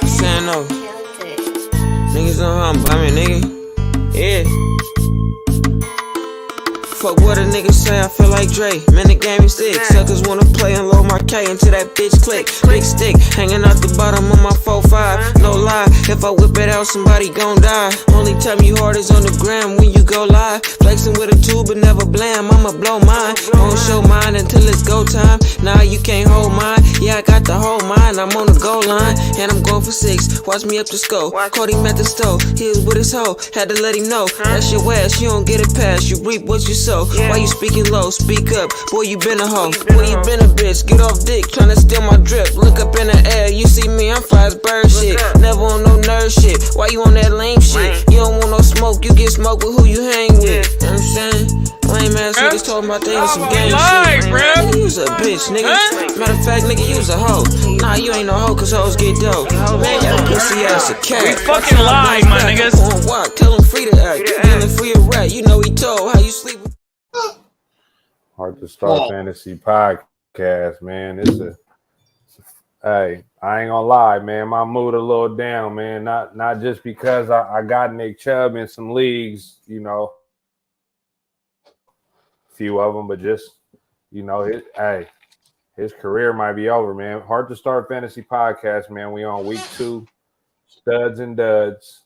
Saying no. Niggas know how I'm bumming, nigga. Yeah. Fuck what a nigga say, I feel like Dre. Man, the game is thick. Suckers wanna play and load my K until that bitch click. Big stick, hanging out the bottom of my 4-5. No lie, if I whip it out, somebody gon' die. Only time you hard is on the gram when you go live. Flexing with a tool, but never blam. I'ma blow mine. Won't show mine until it's go time. Nah, you can't hold mine. Yeah, I got the whole mine. I'm on the goal line, and I'm going for 6. Watch me up the scope. Caught him at the stove. He was with his hoe. Had to let him know. That's your ass. You don't get it past. You reap what you sow. Why you speaking low? Speak up. Boy, you been a hoe. Boy, you been a bitch. Get off dick. Tryna steal my drip. Look up in the air. You see me, I'm fly as bird shit. Never on no nerd shit. Why you on that lame shit? You don't want no smoke. You get smoke with who you hang with. You know what I'm saying? Lame ass niggas talking about they on some game shit. Nigga, you was a bitch, nigga. Matter of fact, nigga, you was a hoe. Nah, you ain't no hoe, cause hoes get dope. Man, that pussy ass a cat. We fucking live, my niggas. On walk, tell him free to act. Dealing free a rat. You know he told how you sleep. Hard to Start Fantasy Podcast, man. Hey, I ain't gonna lie, man. My mood a little down, man. Not just because I got Nick Chubb in some leagues, you know, a few of them, but just, you know, his career might be over, man. Hard to Start Fantasy Podcast, man. We on week 2, studs and duds.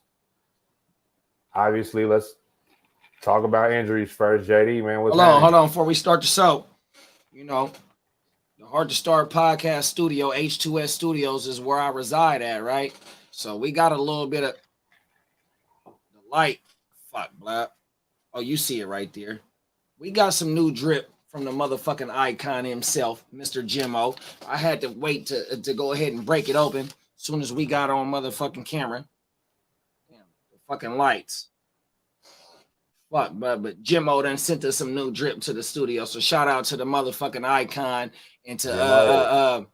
Obviously, let's talk about injuries first. JD, man. Hold on. Before we start the show, you know, the Hard to Start Podcast studio, H2S Studios, is where I reside at, right? So we got a little bit of the light. Fuck, blah. Oh, you see it right there. We got some new drip from the motherfucking icon himself, Mr. Jimmo. I had to wait to go ahead and break it open as soon as we got on motherfucking camera. Damn, the fucking lights. Fuck, but Jimmo done sent us some new drip to the studio. So shout out to the motherfucking icon and to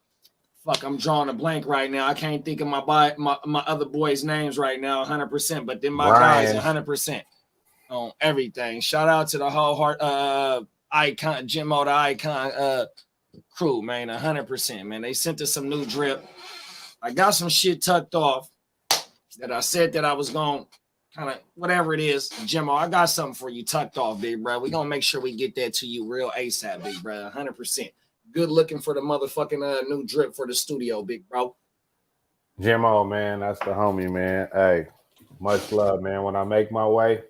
fuck, I'm drawing a blank right now. I can't think of my other boys' names right now 100%, but then my guys 100% on everything. Shout out to the whole heart icon, Jimmo the icon crew, man, 100%, man. They sent us some new drip. I got some shit tucked off that I said that I was going to kind of whatever it is, Jimmo, I got something for you tucked off, big bro. We're gonna make sure we get that to you real ASAP, big bro. 100%. Good looking for the motherfucking new drip for the studio, big bro. Jimmo, man, that's the homie, man. Hey, much love, man. When I make my way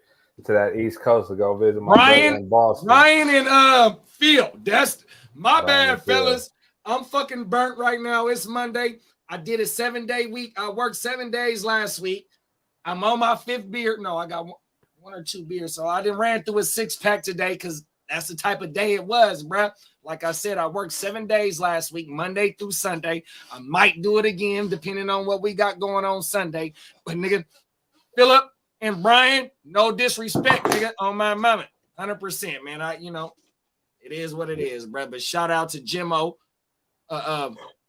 to that East Coast to go visit my brother in Boston. Ryan and Phil. That's my bad, fellas. I'm fucking burnt right now. It's Monday. I did a 7-day week. I worked 7 days last week. I'm on my 5th beer. No, I got one or 2 beers. So I didn't ran through a 6-pack today because that's the type of day it was, bruh. Like I said, I worked 7 days last week, Monday through Sunday. I might do it again depending on what we got going on Sunday. But nigga, Philip and Brian, no disrespect, nigga, on my mama. 100%, man. It is what it is, bruh. But shout out to Jimmo,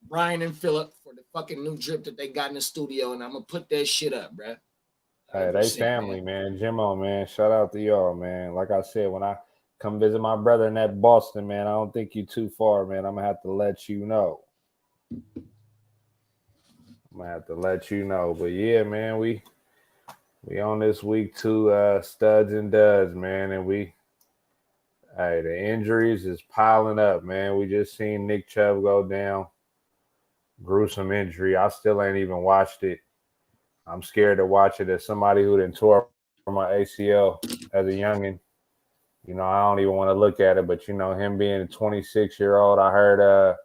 Brian and Philip for the fucking new drip that they got in the studio. And I'm going to put that shit up, bruh. Hey, they family, man. Jimmo, man. Shout out to y'all, man. Like I said, when I come visit my brother in that Boston, man, I don't think you too far, man. I'm going to have to let you know. But yeah, man, we on this week 2 studs and duds, man. And the injuries is piling up, man. We just seen Nick Chubb go down. Gruesome injury. I still ain't even watched it. I'm scared to watch it as somebody who done tore my ACL as a youngin'. You know, I don't even want to look at it, but, you know, him being a 26-year-old, I heard,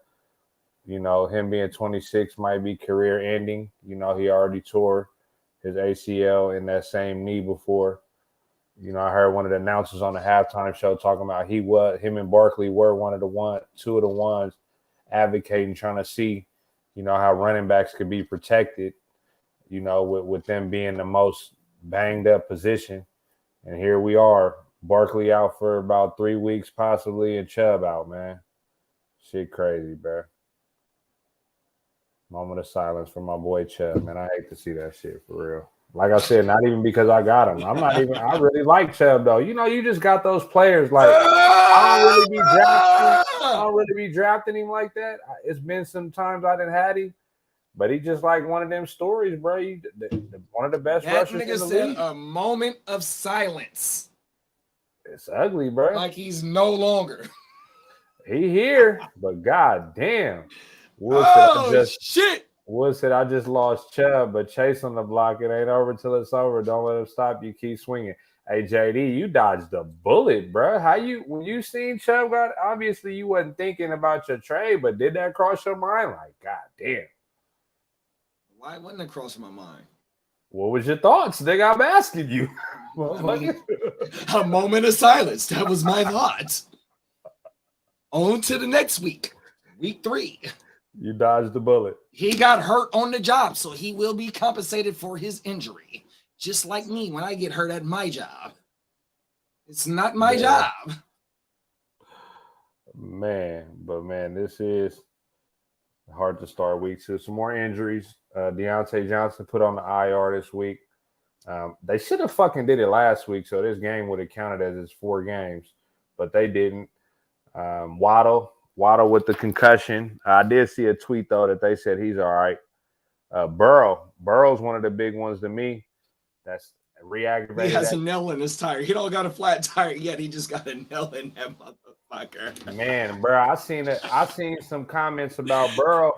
him being 26 might be career ending. You know, he already tore his ACL in that same knee before. You know, I heard one of the announcers on the halftime show talking about him and Barkley were two of the ones advocating, trying to see, you know, how running backs could be protected. You know, with them being the most banged up position. And here we are, Barkley out for about 3 weeks possibly, and Chubb out, man. Shit crazy, bro. Moment of silence for my boy Chubb, man. I hate to see that shit for real. Like I said, not even because I got him. I'm not even. I really like Chubb though. You know, you just got those players like I don't really be drafting him like that. It's been some times I didn't had him, but he just like one of them stories, bro. One of the best That rushers in nigga the said league. a moment of silence. It's ugly, bro. Like he's no longer. He here, but god damn. Shit. Wood said, I just lost Chubb, but Chase on the block. It ain't over till it's over. Don't let him stop you. Keep swinging. Hey, JD, you dodged a bullet, bro. When you seen Chubb got, obviously you wasn't thinking about your trade, but did that cross your mind? Like, god damn. Why wouldn't it cross my mind? What was your thoughts? Nigga, I'm asking you. A moment of silence. That was my thoughts. On to the next week. Week 3. You dodged the bullet. He got hurt on the job, so he will be compensated for his injury. Just like me when I get hurt at my job. It's not my job. Man, this is hard to start week 2. Some more injuries. Deontay Johnson put on the IR this week. They should have fucking did it last week, so this game would have counted as his 4 games, but they didn't. Waddle with the concussion. I did see a tweet, though, that they said he's all right. Burrow's one of the big ones to me. That's re-aggravated. He has a nail in his tire. He don't got a flat tire yet. He just got a nail in that motherfucker. Man, bro, I seen some comments about Burrow,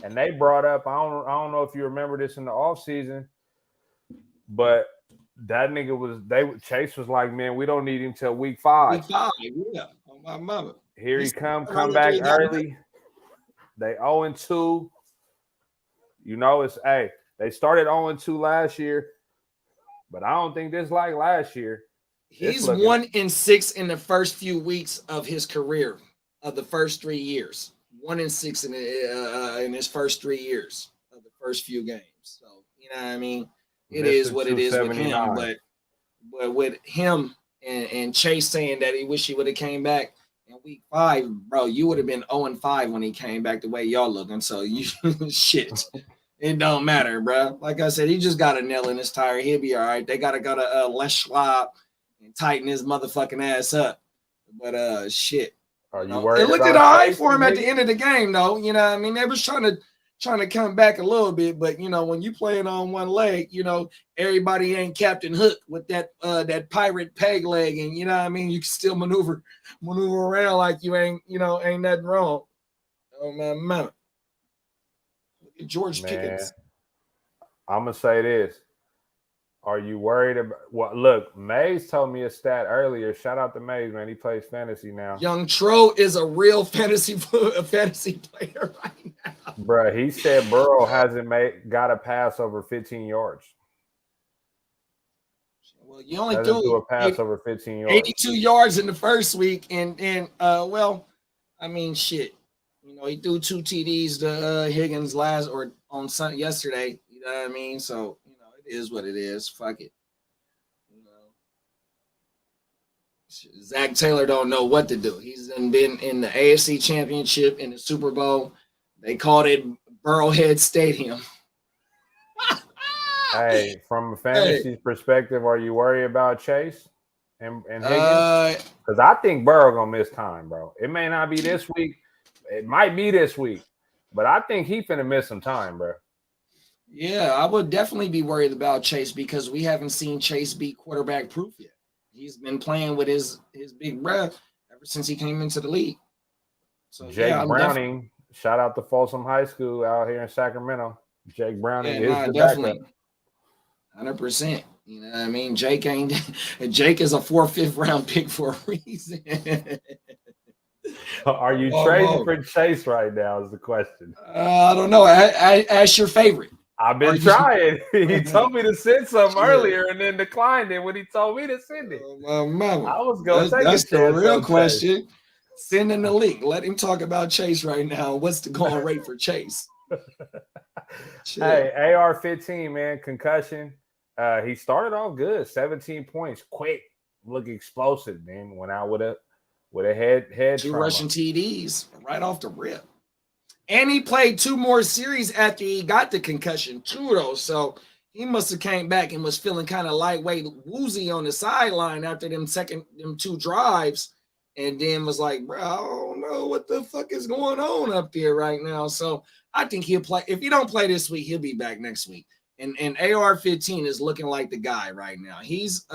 and they brought up, I don't know if you remember this in the offseason, but that nigga Chase was like, man, we don't need him till week 5. Week 5, yeah. On my mother. Here he come back early. They 0-2. You know, they started 0-2 last year, but I don't think this like last year. He's 1-6 in the first few weeks of his career, of the first 3 years. 1-6 in his first 3 years of the first few games. So, you know what I mean? It is what it is with him. But with him and Chase saying that he wish he would have came back in week 5, bro, you would have been 0-5 when he came back the way y'all looking. So you shit. It don't matter, bro. Like I said, he just got a nail in his tire. He'll be all right. They gotta go to Les Schwab and tighten his motherfucking ass up. But shit. Are you worried? It looked at all right for him at the end of the game, though. You know what I mean? They was trying to come back a little bit, but you know, when you playing on one leg, you know, everybody ain't Captain Hook with that pirate peg leg, and you know what I mean, you can still maneuver around like you ain't nothing wrong. Oh my mama. Look at George Pickens. I'm gonna say this. Are you worried about look, Mays told me a stat earlier. Shout out to Mays, man. He plays fantasy now. Young Tro is a real fantasy player right now. Bruh, he said Burrow hasn't got a pass over 15 yards. Well, you only do a pass over 15 yards. 82 yards in the first week, and well, I mean, shit. You know, he threw 2 TDs to Higgins yesterday. You know what I mean? So it is what it is. Fuck it. You know, Zach Taylor don't know what to do. He's been in the AFC Championship, in the Super Bowl. They called it Burrowhead Stadium. Hey, from a fantasy perspective, are you worried about Chase and Higgins? Because I think Burrow gonna miss time, bro. It may not be this week. It might be this week, but I think he finna miss some time, bro. Yeah, I would definitely be worried about Chase because we haven't seen Chase be quarterback proof yet. He's been playing with his big breath ever since he came into the league. So Jake Browning, shout out to Folsom High School out here in Sacramento. Jake Browning is the definitely backup. 100%. You know what I mean? Jake is a 4th, 5th round pick for a reason. Are you trading for Chase right now is the question. I don't know. I ask your favorite. I've been trying. He told me to send some earlier and then declined it when he told me to send it. I was going to take That's the real question. Send in the link. Let him talk about Chase right now. What's the going rate for Chase? Hey, AR-15, man, concussion. He started off good, 17 points, quick, look explosive, man. Went out with a head 2 trauma. rushing TDs right off the rip. And he played 2 more series after he got the concussion too, though. So he must have came back and was feeling kind of lightweight, woozy on the sideline after them two drives, and then was like, bro, I don't know what the fuck is going on up there right now. So I think he'll play. If he don't play this week, he'll be back next week. And AR-15 is looking like the guy right now. He's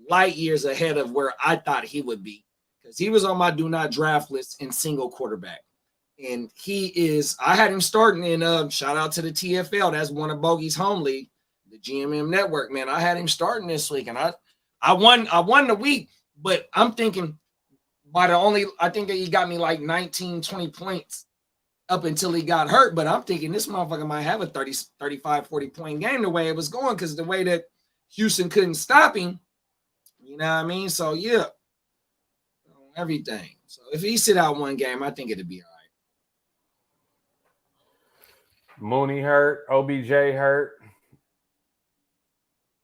light years ahead of where I thought he would be, because he was on my do not draft list in single quarterback. And he is, I had him starting in shout out to the TFL. That's one of Bogey's home league, the GMM network, man. I had him starting this week, and I won the week, but I'm thinking I think that he got me like 19, 20 points up until he got hurt. But I'm thinking this motherfucker might have a 30, 35, 40 point game the way it was going, because the way that Houston couldn't stop him, you know what I mean? So yeah, everything. So if he sit out one game, I think it'd be all right. Mooney hurt, OBJ hurt,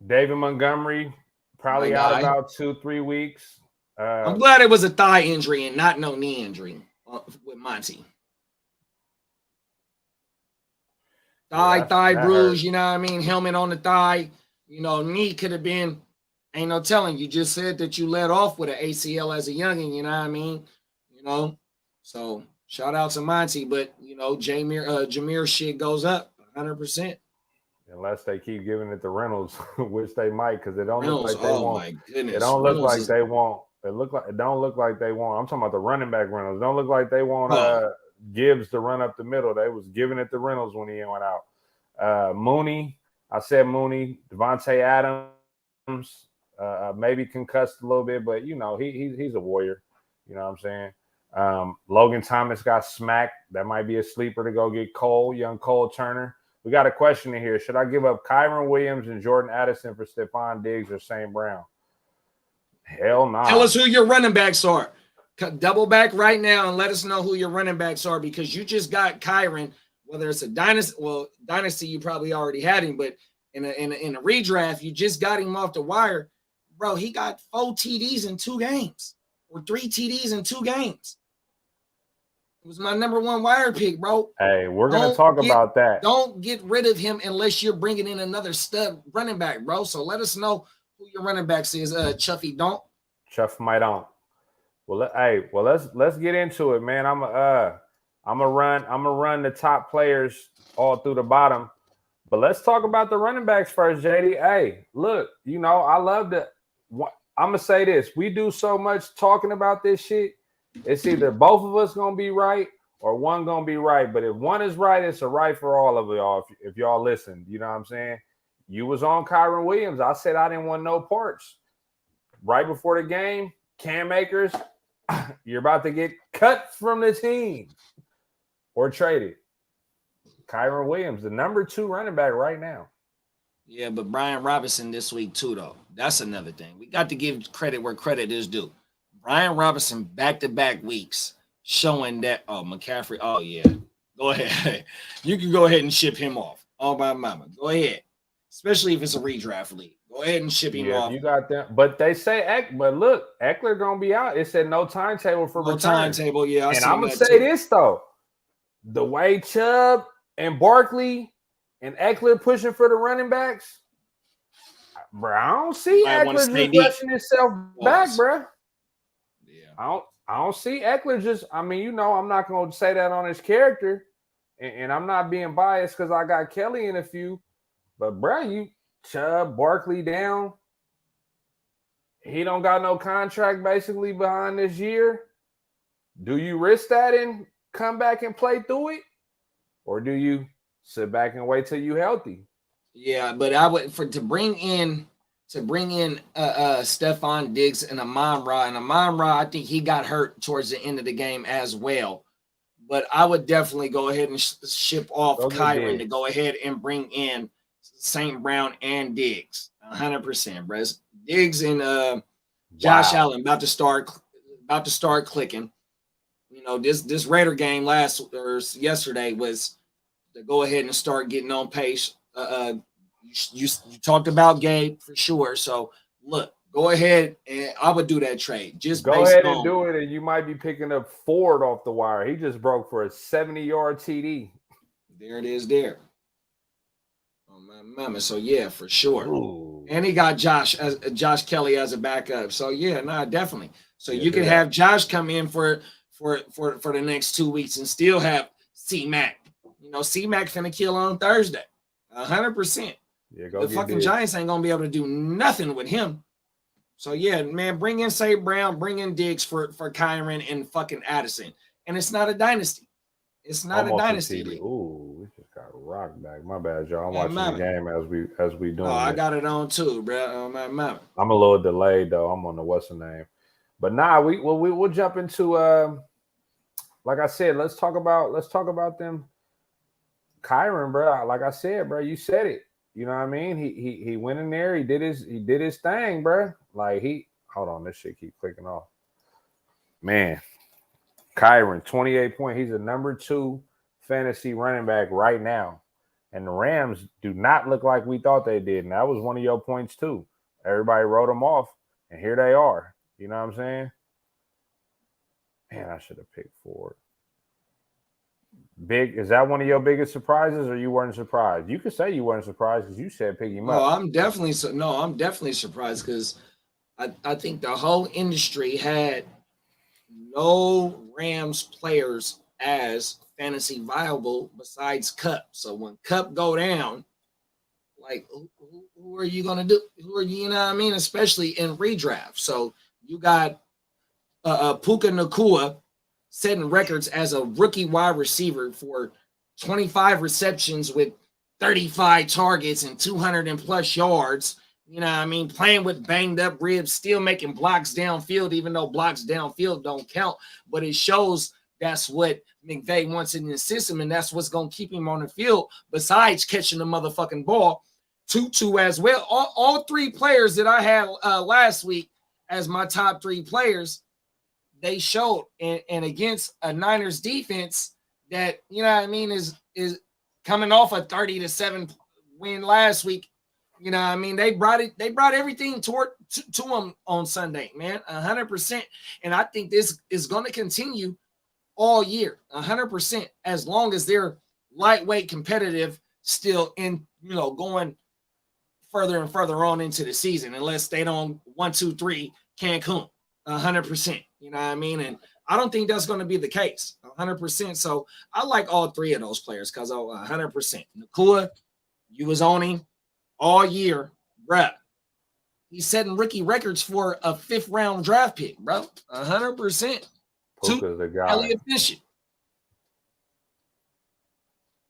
David Montgomery probably out about 2-3 weeks. I'm glad it was a thigh injury and not no knee injury with Monty. Thigh bruise, hurt. You know what I mean? Helmet on the thigh. You know, knee could have been, ain't no telling. You just said that you let off with an ACL as a youngin', you know what I mean? You know, so shout out to Monty, but, you know, Jameer shit goes up 100%. Unless they keep giving it to Reynolds, which they might, because it don't look like they won't. My goodness. It don't look like they won't. It don't look like they won't. I'm talking about the running back Reynolds. It don't look like they want Gibbs to run up the middle. They was giving it to Reynolds when he went out. Mooney, I said Mooney, Devontae Adams, maybe concussed a little bit, but you know he's a warrior. You know what I'm saying? Logan Thomas got smacked. That might be a sleeper to go get young Cole Turner. We got a question in here. Should I give up Kyron Williams and Jordan Addison for Stephon Diggs or St. Brown? Hell no. Tell us who your running backs are. Double back right now and let us know who your running backs are, because you just got Kyron, whether it's a dynasty, you probably already had him, but in a redraft, you just got him off the wire. Bro, he got 4 TDs in 2 games or 3 TDs in 2 games. It was my number 1 wire pick, bro. Hey, we're going to talk about that. Don't get rid of him unless you're bringing in another stud running back, bro. So let us know who your running backs is. Chuffy don't. Chuff might don't. Well, let's get into it, man. I'm gonna run the top players all through the bottom. But let's talk about the running backs first, JD. Hey, look, you know, I love that. I'm gonna say this. We do so much talking about this shit. It's either both of us gonna be right or one gonna be right. But if one is right, it's a right for all of y'all. If y'all listen, you know what I'm saying? You was on Kyron Williams. I said I didn't want no parts. Right before the game, Cam Akers, you're about to get cut from the team or traded. Kyron Williams, the number 2 running back right now. Yeah, but Brian Robinson this week too, though. That's another thing. We got to give credit where credit is due. Brian Robinson back-to-back weeks showing that, McCaffrey, yeah. Go ahead. You can go ahead and ship him off. All by mama. Go ahead. Especially if it's a redraft league. Go ahead and ship him off. You got that. But they say, but look, Eckler going to be out. It said no timetable for return. No timetable, yeah. And I'm going to say this, though. The way Chubb and Barkley and Eckler pushing for the running backs, bro, I don't see Eckler just rushing himself back, bro. Yeah. I don't see Eckler just, I mean, you know, I'm not going to say that on his character, and I'm not being biased because I got Kelly in a few, but, bro, you Chubb, Barkley down. He don't got no contract basically behind this year. Do you risk that and come back and play through it? Or do you sit back and wait till you healthy? Yeah, but I would to bring in Stephon Diggs and Amon-Ra, I think he got hurt towards the end of the game as well. But I would definitely go ahead and ship off Kyron to go ahead and bring in St. Brown and Diggs. 100%, bro. Diggs and Josh Allen about to start clicking. You know, this Raider game yesterday was to go ahead and start getting on pace. You talked about Gabe for sure. So look, go ahead and I would do that trade. Just go ahead and do it, and you might be picking up Ford off the wire. He just broke for a 70-yard TD. There it is there. Oh my mama. So yeah, for sure. Ooh. And he got Josh Kelly as a backup. So yeah, nah, definitely. So Yeah, you can yeah. have Josh come in for the next 2 weeks and still have C-Mac. You know, C-Mac finna kill on Thursday. 100%. Yeah, go The get fucking Diggs. Giants ain't gonna be able to do nothing with him. So yeah, man, bring in St. Brown, bring in Diggs for Kyron and fucking Addison. And it's not a dynasty. It's not Almost a dynasty TD. league. Ooh, we just got rocked back. My bad, y'all. I'm Yeah, watching mama. the game as we doing Oh, I this. got it on too, bro. My mama. I'm a little delayed though. I'm on the what's the name, but nah, we'll jump into like I said, let's talk about them. Kyron, bro. Like I said, bro, you said it. You know what I mean? He went in there. He did his thing, bro. Like hold on, this shit keep clicking off. Man, Kyron, 28 points. He's a number 2 fantasy running back right now. And the Rams do not look like we thought they did. And that was one of your points too. Everybody wrote them off. And here they are. You know what I'm saying? Man, I should have picked Ford. Is that one of your biggest surprises, or you weren't surprised? You could say you weren't surprised because you said pick him up. I'm definitely surprised because I think the whole industry had no Rams players as fantasy viable besides Cup. So when Cup go down, like who are you gonna do? Who are you know what I mean? Especially in redraft. So you got Puka Nacua setting records as a rookie wide receiver for 25 receptions with 35 targets and 200 and plus yards. You know what I mean? Playing with banged up ribs, still making blocks downfield, even though blocks downfield don't count. But it shows that's what McVay wants in his system, and that's what's going to keep him on the field besides catching the motherfucking ball. Tutu as well. All 3 players that I had last week as my top 3 players, they showed and against a Niners defense that, you know what I mean, is coming off a 30-7 win last week. You know what I mean? They brought everything to them on Sunday, man, 100%. And I think this is going to continue all year, 100%, as long as they're lightweight competitive still in, you know, going further and further on into the season, unless they don't 1, 2, 3 Cancun, 100%. You know what I mean? And I don't think that's going to be the case, 100%. So I like all 3 of those players because 100%. Nacua, you was on him all year, bruh. He's setting rookie records for a 5th round draft pick, bro. 100%. Puka's the guy. Highly efficient.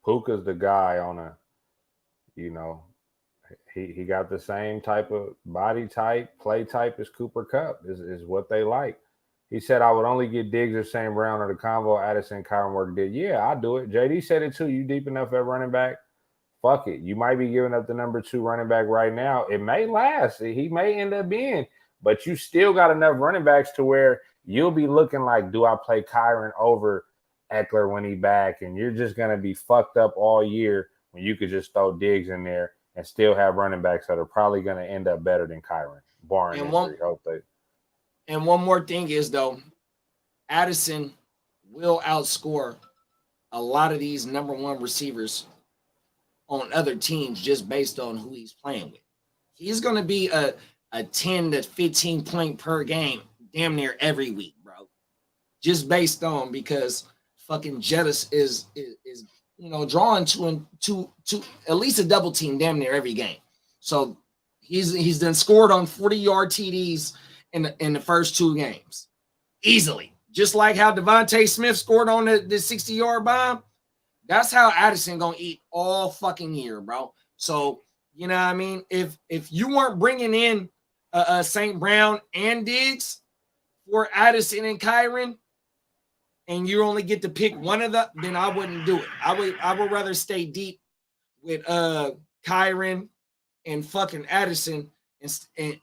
Puka's the guy on a, you know, he got the same type of body type, play type as Cooper Kupp is what they like. He said, I would only get Diggs or St. Brown or the combo Addison Kyron work did. Yeah, I'll do it. JD said it too. You deep enough at running back? Fuck it. You might be giving up the number 2 running back right now. It may last. He may end up being, but you still got enough running backs to where you'll be looking like, do I play Kyron over Eckler when he back? And you're just going to be fucked up all year when you could just throw Diggs in there and still have running backs that are probably going to end up better than Kyron, barring injury. And one more thing is, though, Addison will outscore a lot of these number 1 receivers on other teams just based on who he's playing with. He's going to be a 10 to 15 point per game damn near every week, bro. Just based on because fucking Jettis is you know, drawing to at least a double team damn near every game. So he's then scored on 40-yard TDs in the first 2 games. Easily. Just like how Devontae Smith scored on the 60-yard bomb. That's how Addison gonna eat all fucking year, bro. So, you know what I mean? If you weren't bringing in St. Brown and Diggs for Addison and Kyron, and you only get to pick one of them, then I wouldn't do it. I would rather stay deep with Kyron and fucking Addison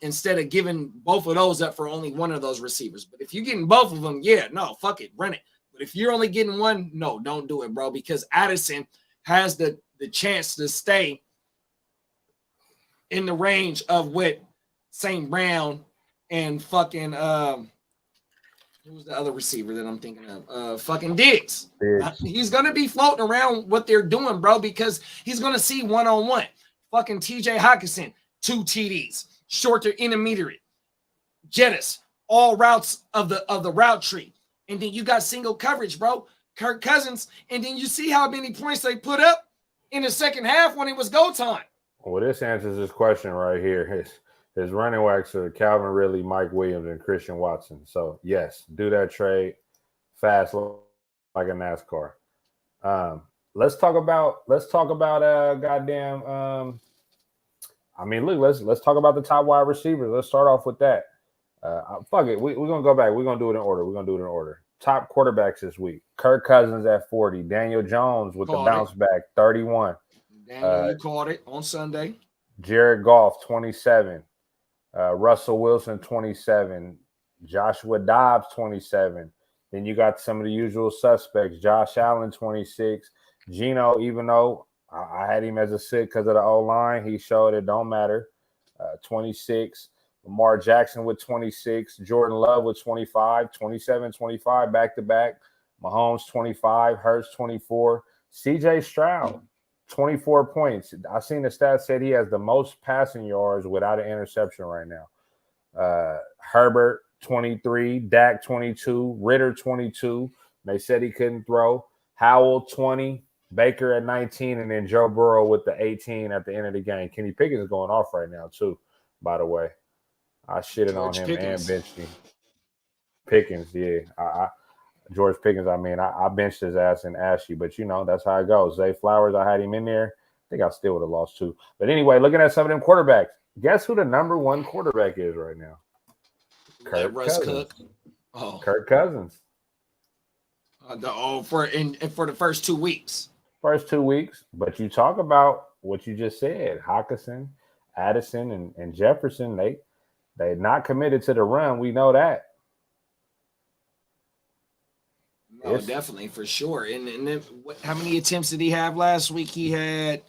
instead of giving both of those up for only one of those receivers. But if you're getting both of them, yeah, no, fuck it, run it. But if you're only getting one, no, don't do it, bro, because Addison has the chance to stay in the range of what St. Brown and fucking who's the other receiver that I'm thinking of? Fucking Diggs. He's gonna be floating around what they're doing, bro, because he's gonna see one-on-one. Fucking TJ Hawkinson, 2 TDs. Short to intermediate. Jettis, all routes of the route tree. And then you got single coverage, bro. Kirk Cousins. And then you see how many points they put up in the second half when it was go time. Well, this answers this question right here. His running backs are Calvin Ridley, Mike Williams, and Christian Watson. So, yes, do that trade fast like a NASCAR. Let's talk about goddamn I mean, look, let's talk about the top wide receivers. Let's start off with that. Fuck it. We're gonna go back. We're gonna do it in order. Top quarterbacks this week. Kirk Cousins at 40. Daniel Jones with the bounce back, 31. Daniel, you called it on Sunday. Jared Goff, 27. Russell Wilson, 27. Joshua Dobbs, 27. Then you got some of the usual suspects. Josh Allen, 26. Geno, even though I had him as a sit because of the O-line, he showed it don't matter. 26. Lamar Jackson with 26. Jordan Love with 25. 27, 25 back-to-back. Mahomes, 25. Hurts, 24. C.J. Stroud, 24 points. I seen the stats said he has the most passing yards without an interception right now. Herbert, 23. Dak, 22. Ritter, 22. They said he couldn't throw. Howell, 20. Baker at 19. And then Joe Burrow with the 18 at the end of the game. Kenny Pickens is going off right now, too, by the way. I shitted on him and benched him. Pickens, yeah. George Pickens, I benched his ass in Ashy, but that's how it goes. Zay Flowers, I had him in there. I think I still would have lost too. But anyway, looking at some of them quarterbacks, guess who the number one quarterback is right now? Kirk Cousins. Oh. Kirk Cousins. For the first 2 weeks. First 2 weeks. But you talk about what you just said. Hockenson, Addison, and Jefferson, they're not committed to the run. We know that. Oh, definitely, for sure. And then how many attempts did he have last week? He had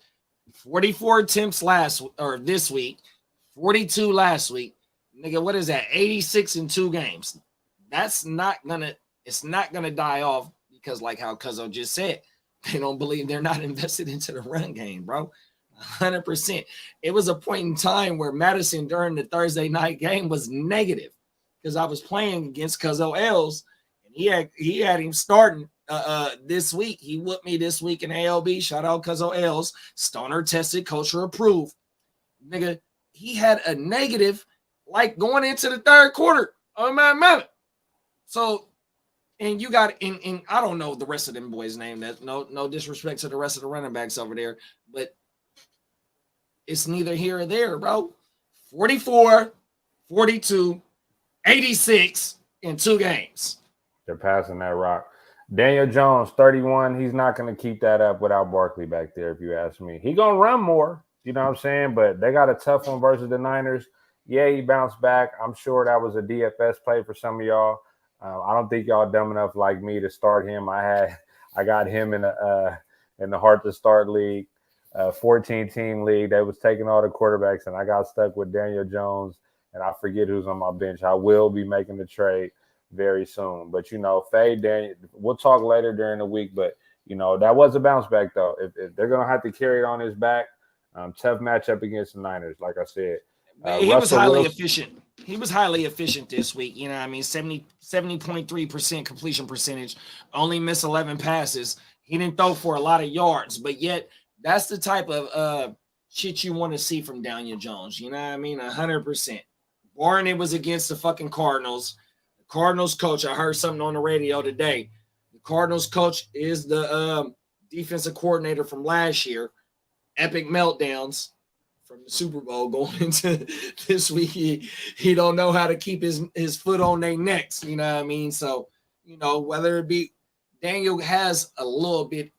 44 attempts this week, 42 last week. Nigga, what is that? 86 in 2 games. It's not gonna die off because, like how Cuzzo just said, they don't believe they're not invested into the run game, bro. 100%. It was a point in time where Madison during the Thursday night game was negative because I was playing against Cuzzo L's. He had him starting this week. He whooped me this week in ALB. Shout out Cuzzo L's. Stoner tested, culture approved. Nigga, he had a negative like going into the third quarter. Oh, man. So, and you got in I don't know the rest of them boys' name. That no disrespect to the rest of the running backs over there, but it's neither here or there, bro. 44, 42, 86 in 2 games. They're passing that rock. Daniel Jones, 31. He's not going to keep that up without Barkley back there, if you ask me. He's going to run more, you know what I'm saying? But they got a tough one versus the Niners. Yeah, he bounced back. I'm sure that was a DFS play for some of y'all. I don't think y'all dumb enough like me to start him. I got him in the hard to start league, 14-team league. They was taking all the quarterbacks, and I got stuck with Daniel Jones, and I forget who's on my bench. I will be making the trade very soon. But, fade Daniel. We'll talk later during the week, but, that was a bounce back, though. If they're going to have to carry it on his back, tough matchup against the Niners, like I said. He was highly efficient. He was highly efficient this week. 70.3% completion percentage, only missed 11 passes. He didn't throw for a lot of yards, but yet that's the type of shit you want to see from Daniel Jones. You know what I mean? 100%. Barring it was against the fucking Cardinals. The Cardinals coach, I heard something on the radio today. The Cardinals coach is the defensive coordinator from last year. Epic meltdowns from the Super Bowl going into this week. He don't know how to keep his foot on their necks. You know what I mean? So, whether it be Daniel has a little bit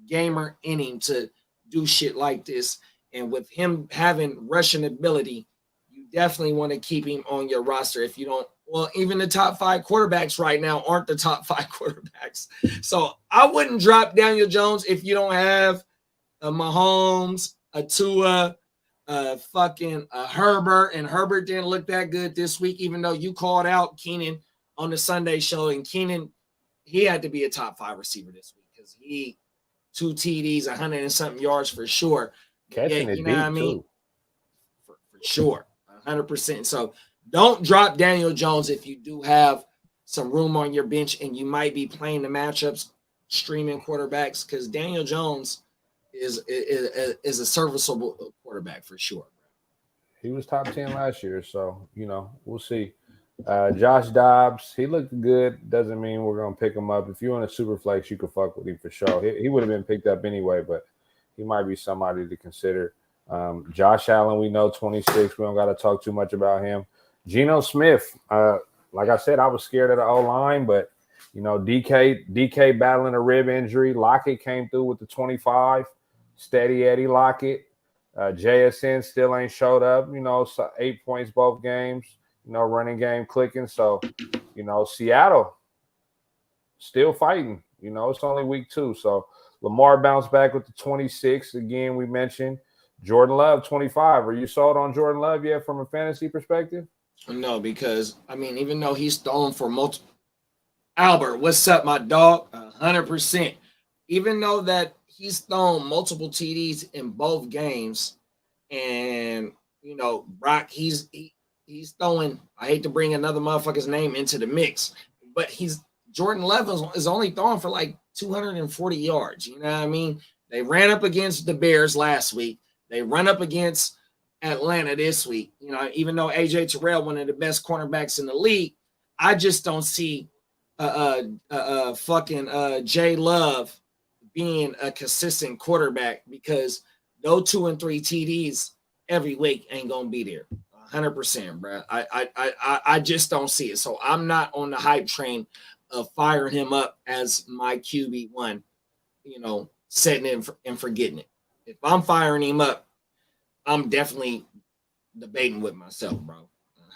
gamer in him to do shit like this. And with him having rushing ability, you definitely want to keep him on your roster. If you don't, well, even the top 5 quarterbacks right now aren't the top 5 quarterbacks. So I wouldn't drop Daniel Jones if you don't have a Mahomes, a Tua, fucking Herbert, and Herbert didn't look that good this week, even though you called out Keenan on the Sunday show, and Keenan, he had to be a top 5 receiver this week because he 2 TDs, 100 and something yards for sure. Catching it you know what I deep, mean? too. For sure, 100%. So don't drop Daniel Jones if you do have some room on your bench and you might be playing the matchups, streaming quarterbacks, because Daniel Jones is a serviceable quarterback for sure. He was top 10 last year, so, we'll see. Josh Dobbs, he looked good. Doesn't mean we're going to pick him up. If you're in a super flex, you could fuck with him for sure. He would have been picked up anyway, but he might be somebody to consider. Josh Allen, we know 26. We don't got to talk too much about him. Geno Smith, like I said, I was scared of the O-line, but, DK battling a rib injury. Lockett came through with the 25. Steady Eddie Lockett. JSN still ain't showed up, so 8 points both games. Running game clicking. So, Seattle still fighting. It's only week 2. So, Lamar bounced back with the 26. Again, we mentioned Jordan Love, 25. Are you sold on Jordan Love yet from a fantasy perspective? No, because, even though he's thrown for multiple – Albert, what's up, my dog? 100%. Even though that he's thrown multiple TDs in both games and, Brock, he's throwing, I hate to bring another motherfucker's name into the mix, but Jordan Love is only throwing for like 240 yards. You know what I mean? They ran up against the Bears last week. They run up against Atlanta this week. Even though AJ Terrell, one of the best cornerbacks in the league, I just don't see Jay Love being a consistent quarterback because those 2 and 3 TDs every week ain't gonna be there. 100%, bro. I just don't see it. So I'm not on the hype train of firing him up as my QB1, setting it and forgetting it. If I'm firing him up, I'm definitely debating with myself, bro.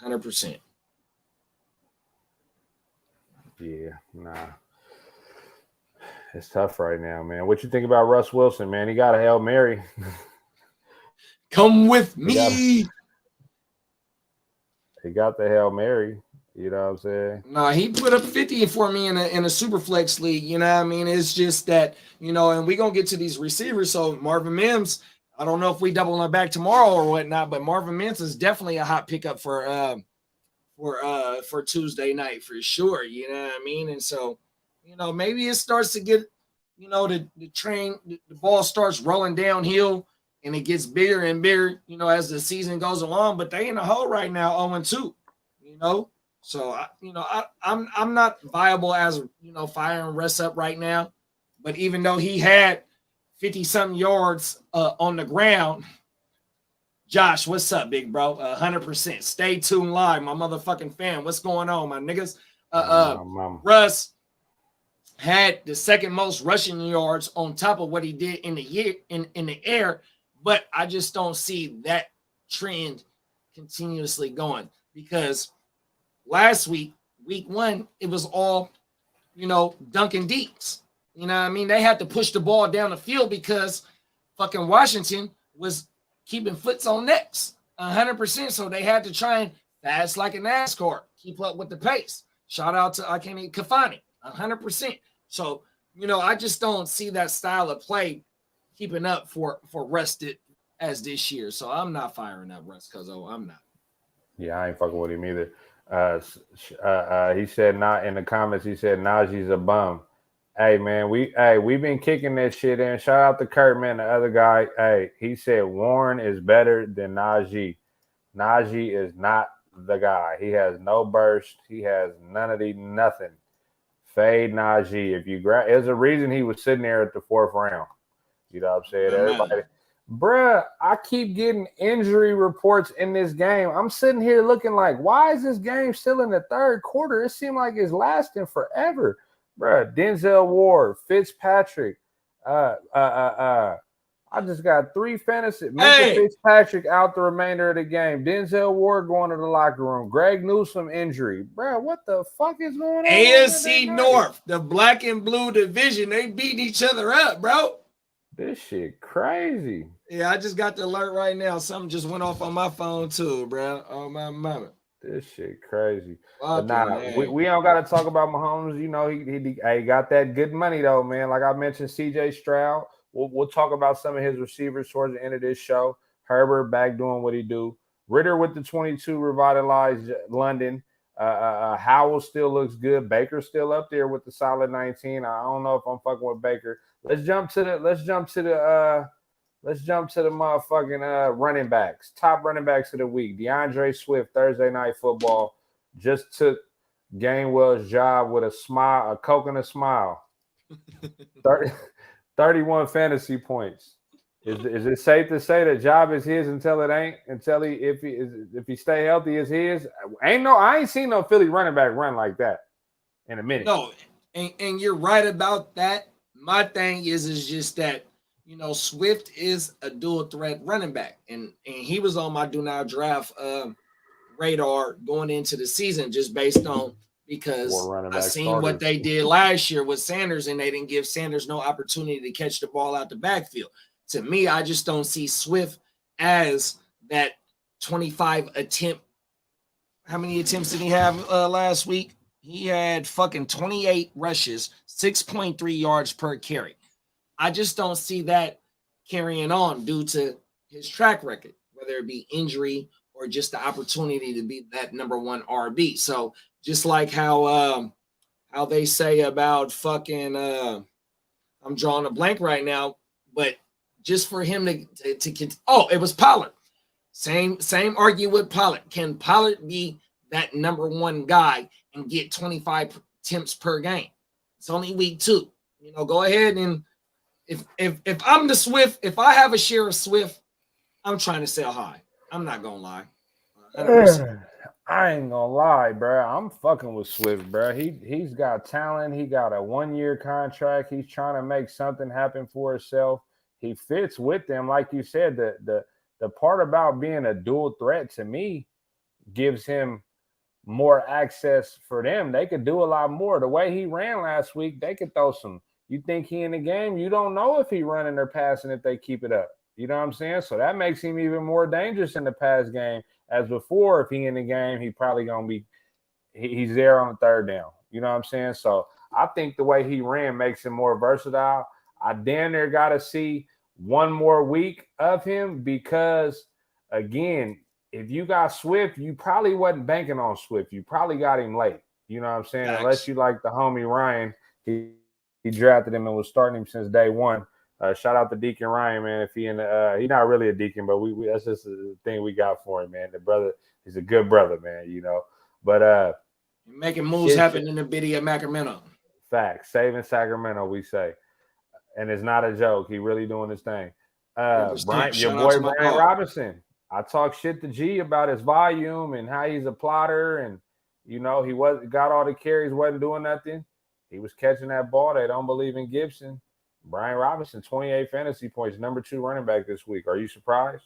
100%. Yeah, nah. It's tough right now, man. What you think about Russ Wilson, man? He got a Hail Mary. Come with me. He got the Hail Mary. You know what I'm saying? No, he put up 50 for me in a super flex league. You know what I mean? It's just that, and we're going to get to these receivers. So Marvin Mims, I don't know if we double him back tomorrow or whatnot, but Marvin Mims is definitely a hot pickup for Tuesday night for sure. You know what I mean? And so, maybe it starts to get, the train, the ball starts rolling downhill and it gets bigger and bigger, as the season goes along, but they in a hole right now, 0-2, So, I'm not viable as, firing Russ up right now, but even though he had 50-something yards on the ground, Josh, what's up, big bro? 100%. Stay tuned live, my motherfucking fan. What's going on, my niggas? Russ had the second most rushing yards on top of what he did in the year in the air, but I just don't see that trend continuously going because last week, week 1, it was all, Duncan Deeps. You know what I mean? They had to push the ball down the field because fucking Washington was keeping foots on necks 100%. So they had to try and fast like a NASCAR, keep up with the pace. Shout out to Kafani, 100%. So, I just don't see that style of play keeping up for Russ as this year. So I'm not firing up Russ because I'm not. Yeah, I ain't fucking with him either. He said not in the comments. He said Najee's a bum. Hey man, we've been kicking that shit in. Shout out to Kurt, man. The other guy, he said Warren is better than Najee. Najee is not the guy. He has no burst. He has nothing. Fade Najee. If you there's a reason he was sitting there at the 4th round. You know what I'm saying? Everybody. Bruh, I keep getting injury reports in this game. I'm sitting here looking like, why is this game still in the 3rd quarter? It seemed like it's lasting forever. Bruh, Denzel Ward, Fitzpatrick. I just got 3 fantasy. Minka Fitzpatrick out the remainder of the game. Denzel Ward going to the locker room. Greg Newsome injury. Bruh, what the fuck is going on? AFC North, the black and blue division, they beat each other up, bro. This shit crazy. Yeah, I just got the alert right now. Something just went off on my phone too, bro. Oh my mama. This shit crazy. But we don't got to talk about Mahomes. You know, he got that good money though, man. Like I mentioned, CJ Stroud, We'll talk about some of his receivers towards the end of this show. Herbert back doing what he do. Ritter with the 22 revitalized London. Howell still looks good. Baker's still up there with the solid 19. I don't know if I'm fucking with Baker. Let's jump to the motherfucking running backs. Top running backs of the week. DeAndre Swift, Thursday Night Football, just took Gainwell's job with a smile, a coconut smile. 31 fantasy points. Is it safe to say that job is his until it ain't? Until if he stay healthy, is his? I ain't seen no Philly running back run like that in a minute. No, and you're right about that. My thing is just that, you know, Swift is a dual threat running back, and he was on my do not draft radar going into the season just based on because I seen what they did last year with Sanders, and they didn't give Sanders no opportunity to catch the ball out the backfield. To me, I just don't see Swift as that 25 attempt. How many attempts did he have last week? He had fucking 28 rushes, 6.3 yards per carry. I just don't see that carrying on due to his track record, whether it be injury or just the opportunity to be that number one RB. So just like how they say about fucking I'm drawing a blank right now, but just for him to it was Pollard. Same argument with Pollard. Can Pollard be that number one guy and get 25 attempts per game? It's only week 2. You know, go ahead and if I'm the Swift, if I have a share of Swift, I'm trying to sell high. I'm not gonna lie. 100%. I ain't gonna lie, bro. I'm fucking with Swift, bro. He's got talent. He got a 1-year contract. He's trying to make something happen for himself. He fits with them, like you said. The part about being a dual threat to me gives him more access for them. They could do a lot more. The way he ran last week, they could throw some. You think he in the game? You don't know if he running or passing if they keep it up. You know what I'm saying? So that makes him even more dangerous in the pass game. As before, if he in the game, he probably gonna be he's there on the third down. You know what I'm saying? So I think the way he ran makes him more versatile. I damn near got to see one more week of him because, again, if you got Swift, you probably wasn't banking on Swift. You probably got him late. You know what I'm saying? Thanks. Unless you like the homie Ryan, he drafted him and was starting him since day one. Shout out to Deacon Ryan, man. If he's not really a deacon, but we that's just the thing we got for him, man. The brother, he's a good brother, man. You know, but making moves happen in the city of Sacramento. Facts, saving Sacramento, we say, and it's not a joke. He really doing his thing. Brian, your boy Brian Robinson. I talk shit to G about his volume and how he's a plotter, and you know he got all the carries, wasn't doing nothing. He was catching that ball. They don't believe in Gibson. Brian Robinson, 28 fantasy points, number 2 running back this week. Are you surprised?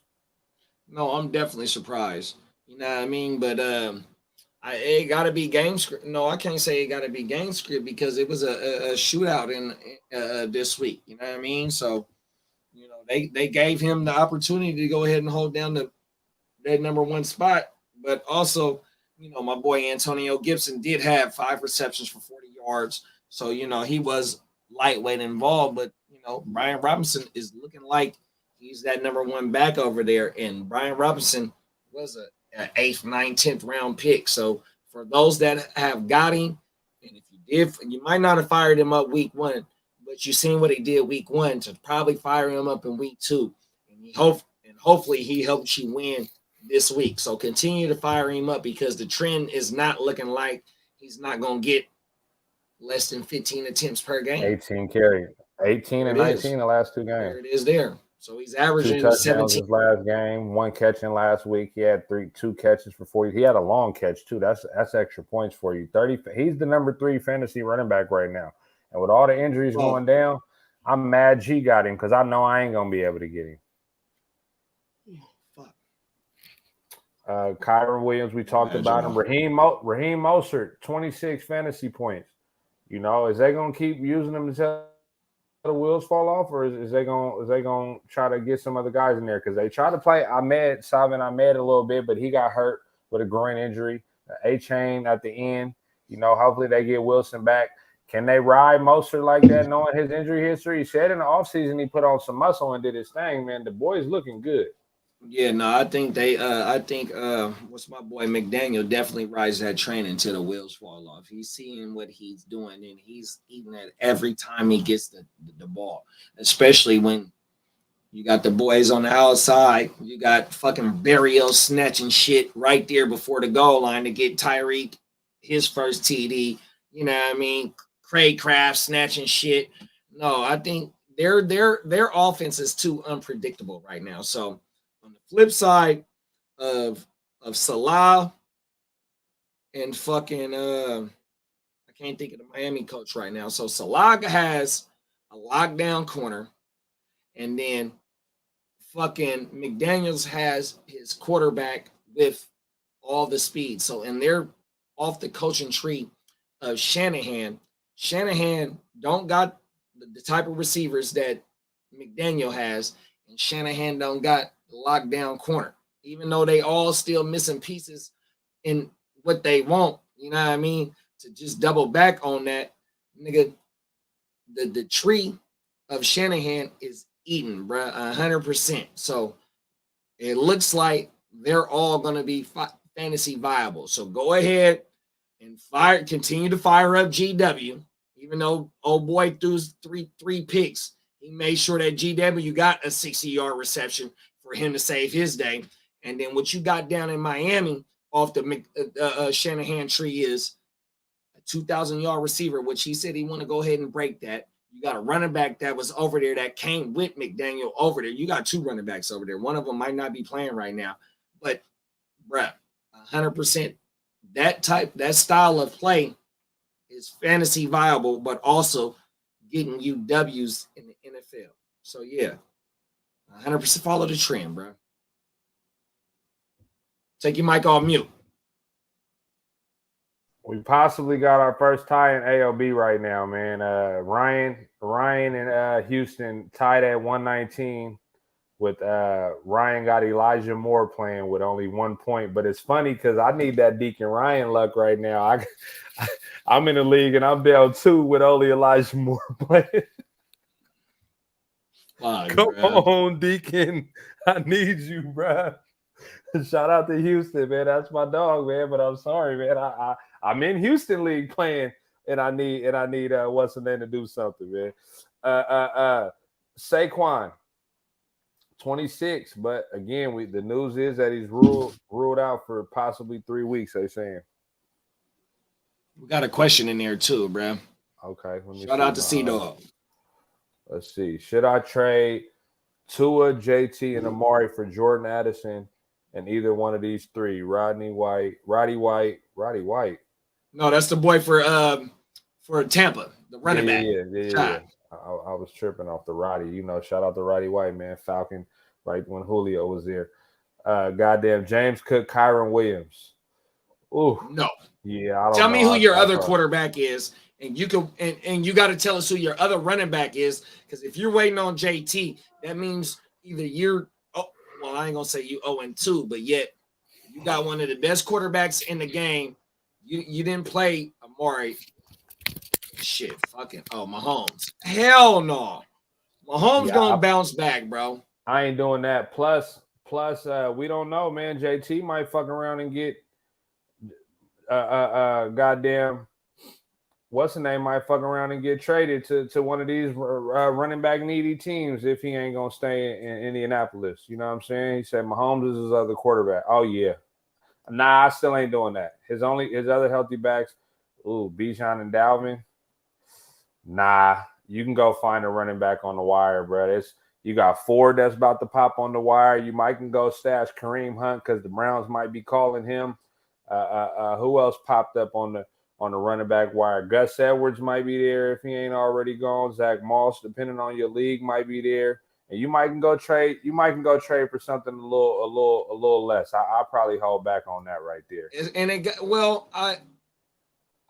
No, I'm definitely surprised. You know what I mean? But it got to be game script. No, I can't say it got to be game script because it was a shootout in this week. You know what I mean? So, you know, they gave him the opportunity to go ahead and hold down that number 1 spot. But also, you know, my boy Antonio Gibson did have 5 receptions for 40 yards. So, you know, he was lightweight involved, but you know, Brian Robinson is looking like he's that number 1 back over there. And Brian Robinson was an 8th, 9th, 10th round pick. So for those that have got him, and if you did, you might not have fired him up week 1, but you seen what he did week 1 to probably fire him up in week 2. And hopefully he helps you win this week. So continue to fire him up because the trend is not looking like he's not going to get less than 15 attempts per game. 18 carry. 18 and 19 the last 2 games. There it is there. So he's averaging 2 touchdowns 17. his last game, 1 catching last week. He had 2 catches for 40. He had a long catch too. That's extra points for you. 30. He's the number 3 fantasy running back right now. And with all the injuries going down, I'm mad G got him because I know I ain't gonna be able to get him. Kyron Williams, we talked about him. Raheem Mostert, 26 fantasy points. You know, is they gonna keep using them until the wheels fall off, or is they gonna try to get some other guys in there? Because they try to play Salvon Ahmed a little bit, but he got hurt with a groin injury. A-Chain at the end. You know, hopefully they get Wilson back. Can they ride Mostert like that, knowing his injury history? He said in the offseason he put on some muscle and did his thing, man. The boy's looking good. Yeah, no, I think what's my boy McDaniel definitely rides that train until the wheels fall off. He's seeing what he's doing and he's eating it every time he gets the ball, especially when you got the boys on the outside. You got fucking Barrio snatching shit right there before the goal line to get Tyreek his first TD. You know what I mean? Craig Kraft snatching shit. No, I think their offense is too unpredictable right now. So on the flip side of Salah and fucking I can't think of the Miami coach right now. So Salah has a lockdown corner, and then fucking McDaniels has his quarterback with all the speed. So and they're off the coaching tree of Shanahan. Shanahan don't got the type of receivers that McDaniel has, and Shanahan don't got the lockdown corner, even though they all still missing pieces in what they want. You know what I mean? To just double back on that, nigga, the tree of Shanahan is eaten, bruh, 100%. So it looks like they're all going to be fantasy viable. So go ahead and continue to fire up GW. Even though old boy threw three picks, he made sure that GW got a 60-yard reception for him to save his day. And then what you got down in Miami off the Shanahan tree is a 2,000-yard receiver, which he said he want to go ahead and break that. You got a running back that was over there that came with McDaniel over there. You got two running backs over there. One of them might not be playing right now, but bruh, 100%. That style of play is fantasy viable, but also getting you W's in the NFL. So yeah, 100% follow the trend, bro. Take your mic off mute. We possibly got our first tie in AOB right now, man. Ryan and Houston tied at 119 with Ryan got Elijah Moore playing with only 1 point. But it's funny because I need that Deacon Ryan luck right now. I'm in the league and I'm down 2 with only Elijah Moore playing. Come on, Deacon. I need you, bro. Shout out to Houston, man. That's my dog, man. But I'm sorry, man. I'm in Houston league playing, and I need what's the name to do something, man. Saquon, 26, but again, the news is that he's ruled out for possibly 3 weeks. They're saying. We got a question in there too, bro. Okay. Shout out to C-Dog. Let's see. Should I trade Tua, JT, and Amari for Jordan Addison and either one of these three? Roddy White. No, that's the boy for Tampa, the running back. Yeah. I was tripping off the Roddy. You know, shout out to Roddy White, man. Falcon, right when Julio was there. Goddamn James Cook, Kyron Williams. Ooh. No. Yeah, I don't tell know. me who your other quarterback is, and you can and you got to tell us who your other running back is, because if you're waiting on JT, that means either you're I ain't gonna say you 0-2, but yet you got one of the best quarterbacks in the game. You didn't play Amari. Shit, Mahomes. Hell no. Mahomes gonna bounce back, bro. I ain't doing that. Plus, we don't know, man. JT might fuck around and get goddamn what's the name might fuck around and get traded to one of these running back needy teams if he ain't gonna stay in Indianapolis. You know what I'm saying? He said Mahomes is his other quarterback. Oh yeah. Nah, I still ain't doing that. His other healthy backs, Bijan and Dalvin. Nah, you can go find a running back on the wire, bro. You got Ford that's about to pop on the wire. You might can go stash Kareem Hunt because the Browns might be calling him. Who else popped up on the running back wire? Gus Edwards might be there if he ain't already gone. Zach Moss, depending on your league, might be there. And you might can go trade. You might can go trade for something a little less. I'll probably hold back on that right there. And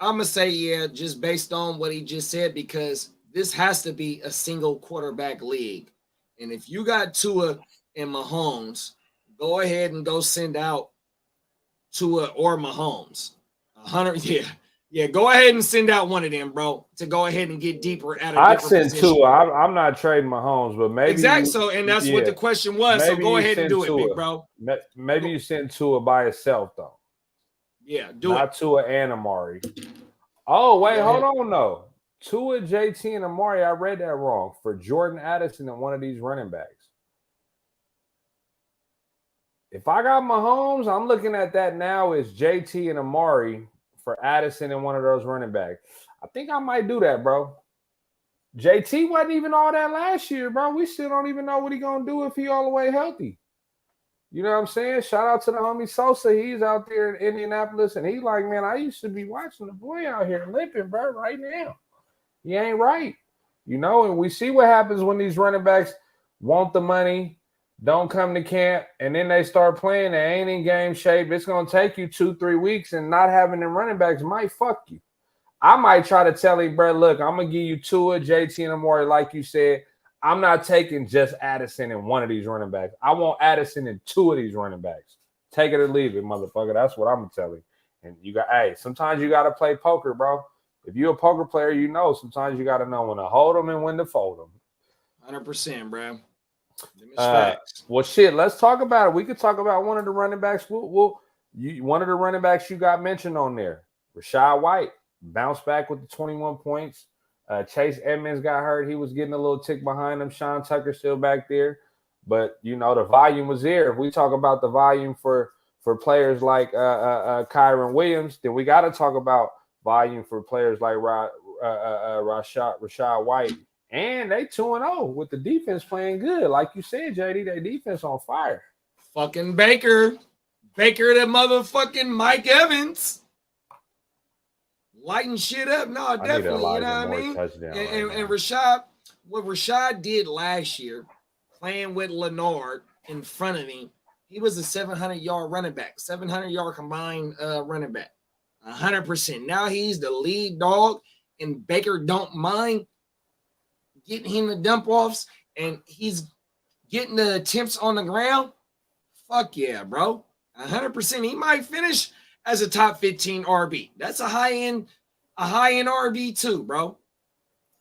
I'm gonna say just based on what he just said, because this has to be a single quarterback league. And if you got Tua and Mahomes, go ahead and go send out Tua or Mahomes. 100, Yeah, go ahead and send out one of them, bro, to go ahead and get deeper at a I'd different send position. two. I'm not trading Mahomes, but maybe Exactly. So, and that's what the question was. So Maybe go you ahead and send do it, Tua. big bro. Maybe you send Tua by itself though. Yeah, do not it. Tua and Amari. Oh wait, Go hold ahead. on though. Tua, JT, and Amari. I read that wrong for Jordan Addison and one of these running backs. If I got Mahomes, I'm looking at that now as JT and Amari for Addison and one of those running backs. I think I might do that, bro. JT wasn't even all that last year, bro. We still don't even know what he gonna do if he all the way healthy. You know what I'm saying? Shout out to the homie Sosa. He's out there in Indianapolis, and he's like, man, I used to be watching the boy out here limping, bro, right now. He ain't right. You know, and we see what happens when these running backs want the money, don't come to camp, and then they start playing. They ain't in game shape. It's going to take you 2-3 weeks, and not having them running backs might fuck you. I might try to tell him, bro, look, I'm going to give you Tua, JT, and Amari, like you said. I'm not taking just Addison and one of these running backs. I want Addison and two of these running backs. Take it or leave it, motherfucker. That's what I'm going to tell you. And you got, hey, sometimes you got to play poker, bro. If you're a poker player, you know sometimes you got to know when to hold them and when to fold them. 100%, bro. Well, shit, let's talk about it. We could talk about one of the running backs. One of the running backs you got mentioned on there, Rachaad White, bounced back with the 21 points. Chase Edmonds got hurt. He was getting a little tick behind him. Sean Tucker still back there. But, you know, the volume was there. If we talk about the volume for players like Kyron Williams, then we got to talk about volume for players like Rachaad White. And they 2-0 with the defense playing good. Like you said, JD, their defense on fire. Fucking Baker. Baker, that motherfucking Mike Evans. Lighting shit up. No, definitely. You know what I mean? And Rachaad, what Rachaad did last year, playing with Leonard in front of him, he was a 700-yard running back, 700-yard combined running back, 100%. Now he's the lead dog, and Baker don't mind getting him the dump offs, and he's getting the attempts on the ground. Fuck yeah, bro. 100%. He might finish as a top 15 RB. That's a high-end RB too, bro.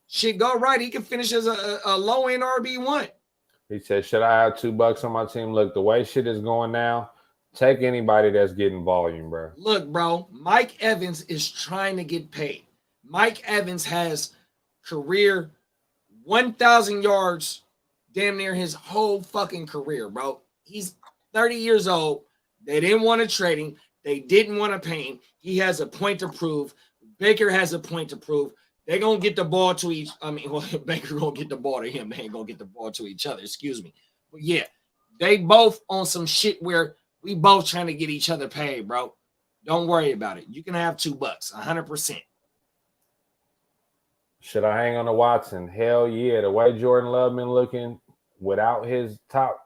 Shit go right. He can finish as a low-end RB1. He said, should I have $2 on my team? Look, the way shit is going now, take anybody that's getting volume, bro. Look, bro, Mike Evans is trying to get paid. Mike Evans has career 1,000 yards damn near his whole fucking career, bro. He's 30 years old. They didn't want to trade him. They didn't want to pay him. He has a point to prove. Baker has a point to prove. They're going to get the ball to each. Baker going to get the ball to him. They ain't going to get the ball to each other. Excuse me. But yeah, they both on some shit where we both trying to get each other paid, bro. Don't worry about it. You can have $2, 100%. Should I hang on to Watson? Hell yeah. The way Jordan Love been looking without his top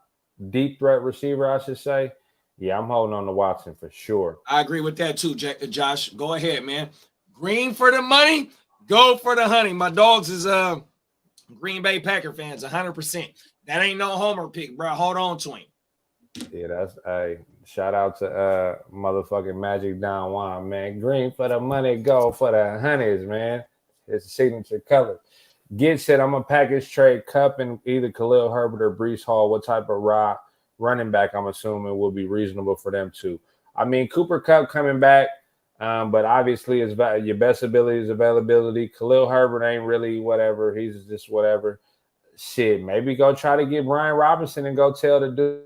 deep threat receiver, I should say. Yeah, I'm holding on to Watson for sure. I agree with that too, Josh. Go ahead, man. Green for the money, go for the honey. My dogs is Green Bay Packer fans, 100%. That ain't no homer pick, bro. Hold on to him. Yeah, that's a shout out to motherfucking Magic Don Juan, man. Green for the money, go for the honeys, man. It's a signature color. Get said I'm a package trade Cup and either Khalil Herbert or Breece Hall. What type of running back I'm assuming will be reasonable for them too. I mean, Cooper Kupp coming back, but obviously it's your best ability is availability. Khalil Herbert ain't really whatever. He's just whatever. Shit, maybe go try to get Brian Robinson and go tell the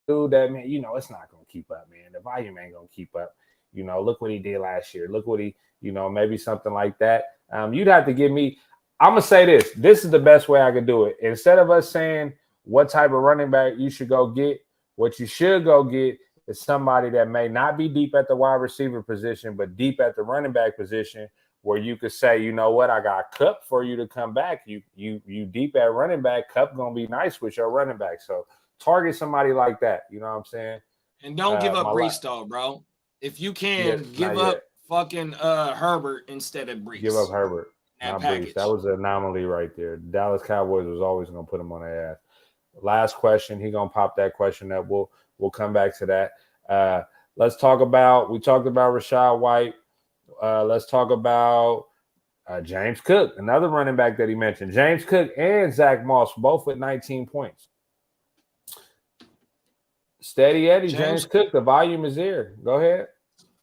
dude that, man, you know, it's not going to keep up, man. The volume ain't going to keep up. You know, look what he did last year. Look what he, you know, maybe something like that. You'd have to give me, I'm going to say this. This is the best way I could do it. Instead of us saying what type of running back you should go get, what you should go get is somebody that may not be deep at the wide receiver position, but deep at the running back position, where you could say, you know what, I got Kupp for you to come back. You deep at running back, Kupp gonna be nice with your running back. So target somebody like that. You know what I'm saying? And don't give up Breece, though, bro. If you can, give up fucking Herbert instead of Breece. Give up Herbert. Not Breece. That was an anomaly right there. Dallas Cowboys was always gonna put him on their ass. Last question. He gonna pop that question up. We'll come back to that. Let's talk about. We talked about Rachaad White. Let's talk about James Cook, another running back that he mentioned. James Cook and Zach Moss, both with 19 points. Steady Eddie, James Cook, the volume is there. Go ahead.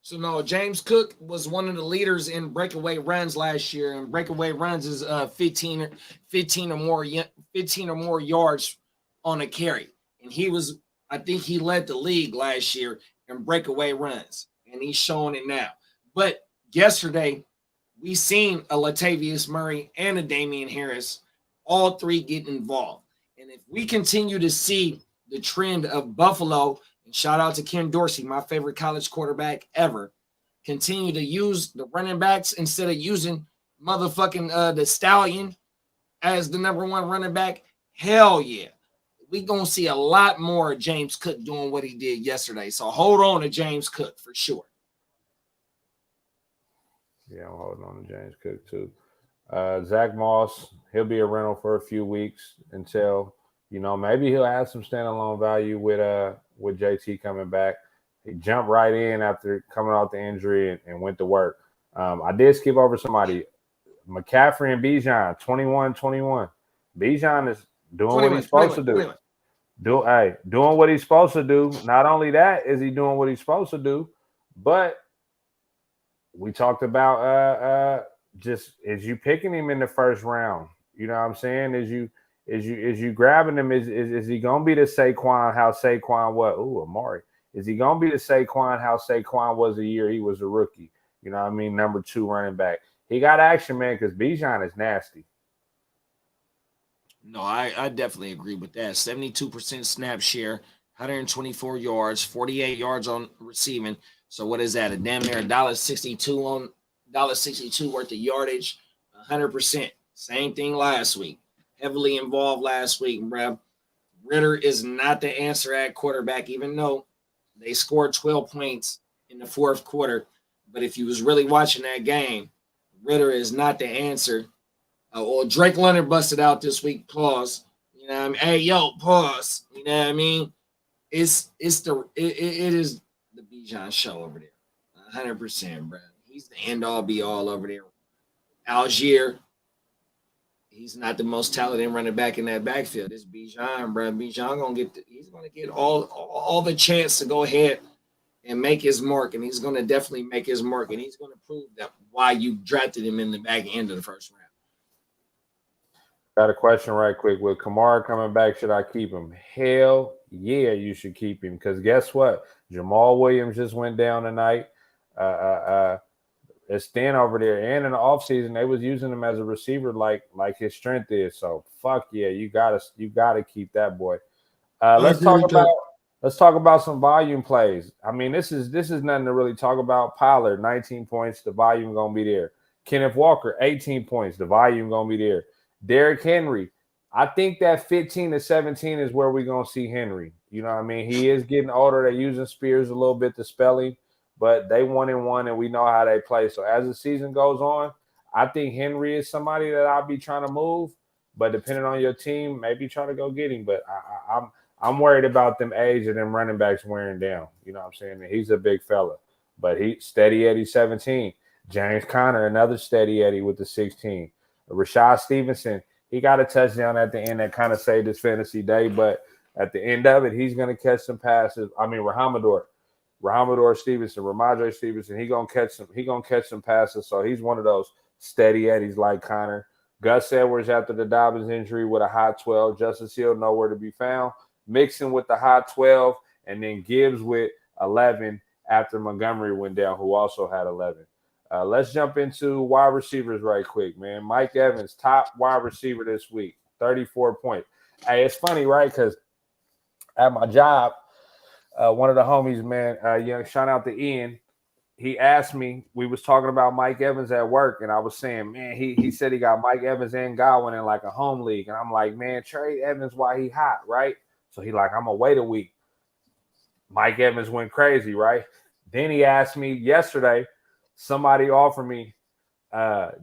So no, James Cook was one of the leaders in breakaway runs last year, and breakaway runs is 15 or more yards on a carry. And I think he led the league last year in breakaway runs, and he's showing it now. But yesterday, we seen a Latavius Murray and a Damian Harris, all three get involved. And if we continue to see the trend of Buffalo, and shout out to Ken Dorsey, my favorite college quarterback ever, continue to use the running backs instead of using motherfucking the Stallion as the number one running back, hell yeah. We're going to see a lot more of James Cook doing what he did yesterday. So hold on to James Cook for sure. Yeah, I'm holding on to James Cook too. Zach Moss, he'll be a rental for a few weeks until, maybe he'll have some standalone value with JT coming back. He jumped right in after coming off the injury and went to work. I did skip over somebody. McCaffrey and Bijan, 21-21. Bijan is doing what he's supposed to do. Doing what he's supposed to do. Not only that is he doing what he's supposed to do, but we talked about just as you picking him in the first round. You know what I'm saying? As you grabbing him, is he gonna be the Saquon how Saquon was? Ooh, Amari. Is he gonna be the Saquon how Saquon was the year he was a rookie? You know what I mean? Number 2 running back. He got action, man, because Bijan is nasty. No, I definitely agree with that. 72% snap share, 124 yards, 48 yards on receiving. So what is that? A damn near $1.62 worth of yardage, 100%. Same thing last week. Heavily involved last week, bruh. Ritter is not the answer at quarterback, even though they scored 12 points in the fourth quarter. But if you was really watching that game, Ritter is not the answer. Drake Leonard busted out this week. Pause. You know what I mean? Hey, yo, pause. You know what I mean? It is the Bijan show over there. 100%, bro. He's the end all be all over there. Algier, he's not the most talented running back in that backfield. It's Bijan, bro. Bijan he's gonna get all the chance to go ahead and make his mark, and he's gonna definitely make his mark, and he's gonna prove that why you drafted him in the back end of the first round. Got a question right quick. With Kamara coming back, should I keep him? Hell yeah, you should keep him. Because guess what? Jamal Williams just went down tonight. It's thin over there. And in the offseason, they was using him as a receiver like his strength is. So fuck yeah, you gotta keep that boy. Let's talk about some volume plays. I mean, this is nothing to really talk about. Pollard, 19 points, the volume gonna be there. Kenneth Walker, 18 points, the volume gonna be there. Derrick Henry, I think that 15 to 17 is where we're going to see Henry. You know what I mean? He is getting older. They're using Spears a little bit to spell him, but they 1-1, and we know how they play. So as the season goes on, I think Henry is somebody that I'll be trying to move, but depending on your team, maybe try to go get him. But I'm worried about them age and them running backs wearing down. You know what I'm saying? And he's a big fella, but he steady Eddie 17. James Conner, another steady Eddie with the 16. Rashad Stevenson, he got a touchdown at the end that kind of saved his fantasy day, but at the end of it, he's going to catch some passes. I mean, Ramondre Stevenson, he going to catch some passes. So he's one of those steady Eddies like Connor. Gus Edwards after the Dobbins injury with a hot 12. Justice Hill nowhere to be found. Mixon with the hot 12, and then Gibbs with 11 after Montgomery went down, who also had 11. Let's jump into wide receivers right quick, man. Mike Evans, top wide receiver this week, 34 points. Hey, it's funny, right? Because at my job, one of the homies, man, shout out to Ian, he asked me, we was talking about Mike Evans at work, and I was saying, man, he said he got Mike Evans and Godwin in like a home league. And I'm like, man, trade Evans while he hot, right? So he like, I'm going to wait a week. Mike Evans went crazy, right? Then he asked me yesterday, somebody offered me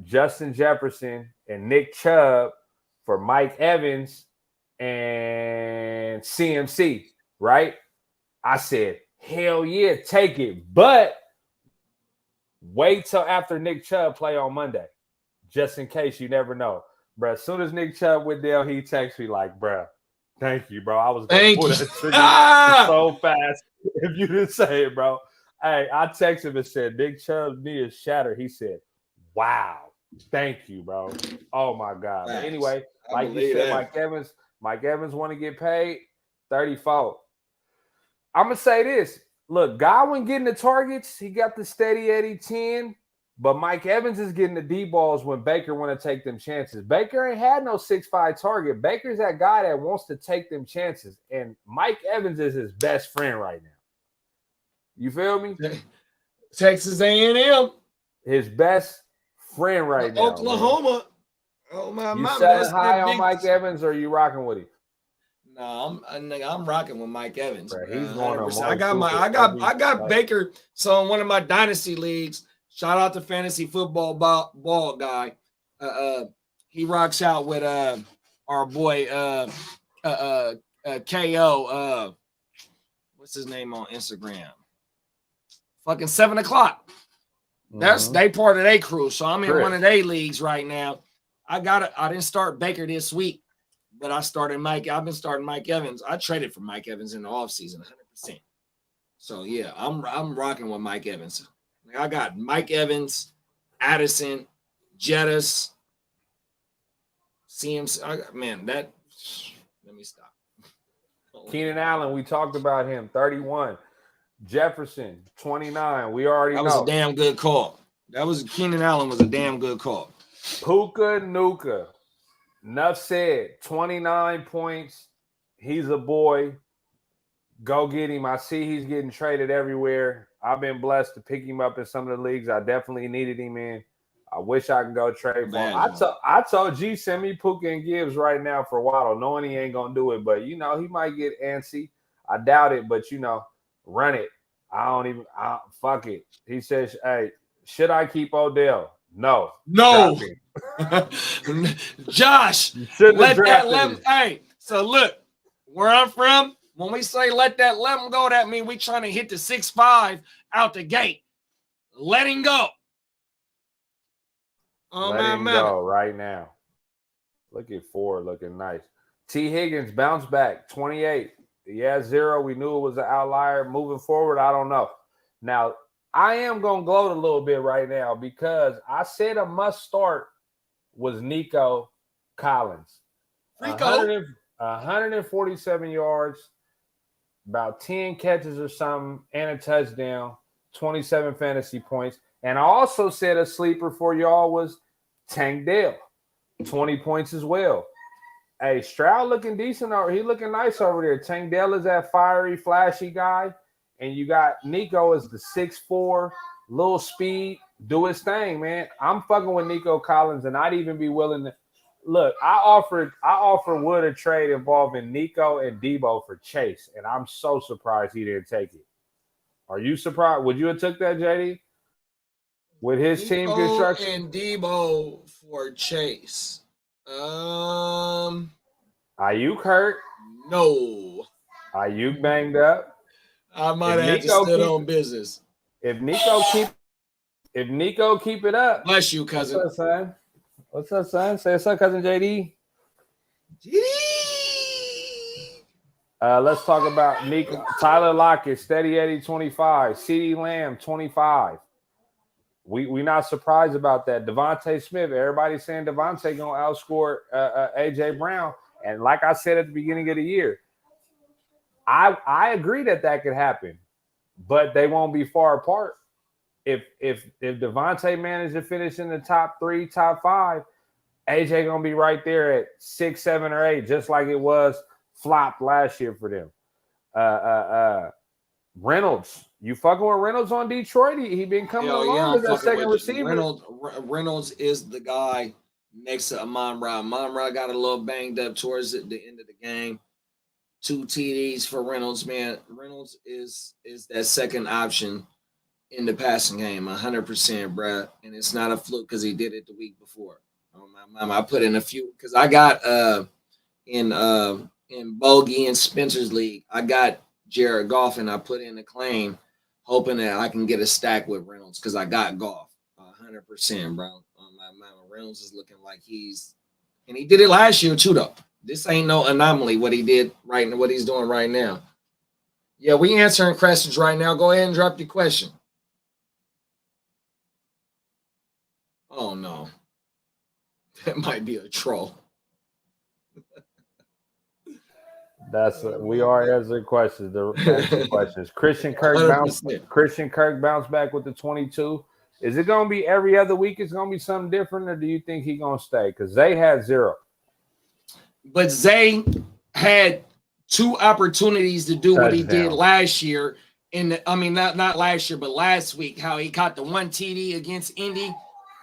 Justin Jefferson and Nick Chubb for Mike Evans and CMC, right? I said, hell yeah, take it. But Wait till after Nick Chubb play on Monday, just in case. You never know, bro. As soon as Nick Chubb went down, he texted me like, bro, thank you, bro. I was going to pull that trigger so fast if you didn't say it, bro. Hey, I texted him and said, Nick Chubb's knee is shattered. He said, wow, thank you, bro. Oh, my God. But anyway, like you said, Mike Evans want to get paid 34. I'm going to say this. Look, Godwin getting the targets. He got the steady 80-10. But Mike Evans is getting the D balls when Baker want to take them chances. Baker ain't had no 6'5" target. Baker's that guy that wants to take them chances. And Mike Evans is his best friend right now. You feel me? Texas A&M. His best friend right now. Oklahoma. Man. Oh, my You selling high on Mike Evans or are you rocking with him? No, I'm rocking with Mike Evans. Bro, he's going on. I got Baker. So in one of my dynasty leagues, shout out to Fantasy Football Ball guy. He rocks out with our boy KO. What's his name on Instagram? Fucking 7 o'clock. That's they part of their crew. So I'm in one of their leagues right now. I didn't start Baker this week, but I've been starting Mike Evans. I traded for Mike Evans in the offseason 100%. So yeah, I'm rocking with Mike Evans. I got Mike Evans, Addison, Jettis, CMC. Let me stop. Keenan Allen, we talked about him, 31. Jefferson, 29. We already know. That was a damn good call. Keenan Allen was a damn good call. Puka Nuka. Enough said. 29 points. He's a boy. Go get him. I see he's getting traded everywhere. I've been blessed to pick him up in some of the leagues. I definitely needed him in. I wish I could go trade for him. I told G, send me Puka and Gibbs right now for Waddle, knowing he ain't going to do it. But, he might get antsy. I doubt it, but, run it. Fuck it. He says, hey, should I keep Odell? No. Josh, hey, so look, where I'm from, when we say let him go, that means we trying to hit the 6'5" out the gate. Let him go. Let him go right now. Look at Ford looking nice. T. Higgins bounce back, 28. Yeah, 0. We knew it was an outlier. Moving forward, I don't know. Now, I am going to gloat a little bit right now because I said a must start was Nico Collins. 147 yards, about 10 catches or something, and a touchdown, 27 fantasy points. And I also said a sleeper for y'all was Tank Dell, 20 points as well. Hey, Stroud looking decent. He looking nice over there. Tank Dell is that fiery, flashy guy. And you got Nico as the 6'4", little speed, do his thing, man. I'm fucking with Nico Collins, and I'd even be willing to look. I offered Wood a trade involving Nico and Debo for Chase, and I'm so surprised he didn't take it. Are you surprised? Would you have took that, JD? With his Nico team construction and Debo for Chase. Ayuk hurt. No. Ayuk banged up. I might have to stood on business. If Nico keep it up. Bless you, cousin. What's up, son? What's up, son? Say what's up, cousin JD. Let's talk about Nico. Tyler Lockett, steady Eddie, 25. CeeDee Lamb, 25. We not surprised about that. Devontae Smith, everybody's saying Devontae gonna outscore AJ Brown. And like I said at the beginning of the year, I agree that could happen, but they won't be far apart. If Devontae managed to finish in the top 3, top 5, AJ gonna be right there at 6, 7, or 8, just like it was flopped last year for them. Reynolds, you fucking with Reynolds on Detroit? He been coming along as a second receiver. Reynolds is the guy next to Amon-Ra. Amon-Ra got a little banged up towards the end of the game. 2 TDs for Reynolds, man. Reynolds is that second option in the passing game, 100%, bruh. And it's not a fluke because he did it the week before. Oh, my mama, I put in a few because I got in Bogey and Spencer's league, I got Jared Goff and I put in a claim hoping that I can get a stack with Reynolds because I got Goff 100%, bro. My Reynolds is looking like and he did it last year too, though. This ain't no anomaly what he did right now, what he's doing right now. Yeah, we answering questions right now. Go ahead and drop your question. Oh no, that might be a troll. We are answering questions. The questions. Christian Kirk 100%. bounced back with the 22. Is it going to be every other week? It's going to be something different, or do you think he's going to stay? Because Zay had 0. But Zay had 2 opportunities to do what he did last year. Not last year, but last week, how he caught the 1 TD against Indy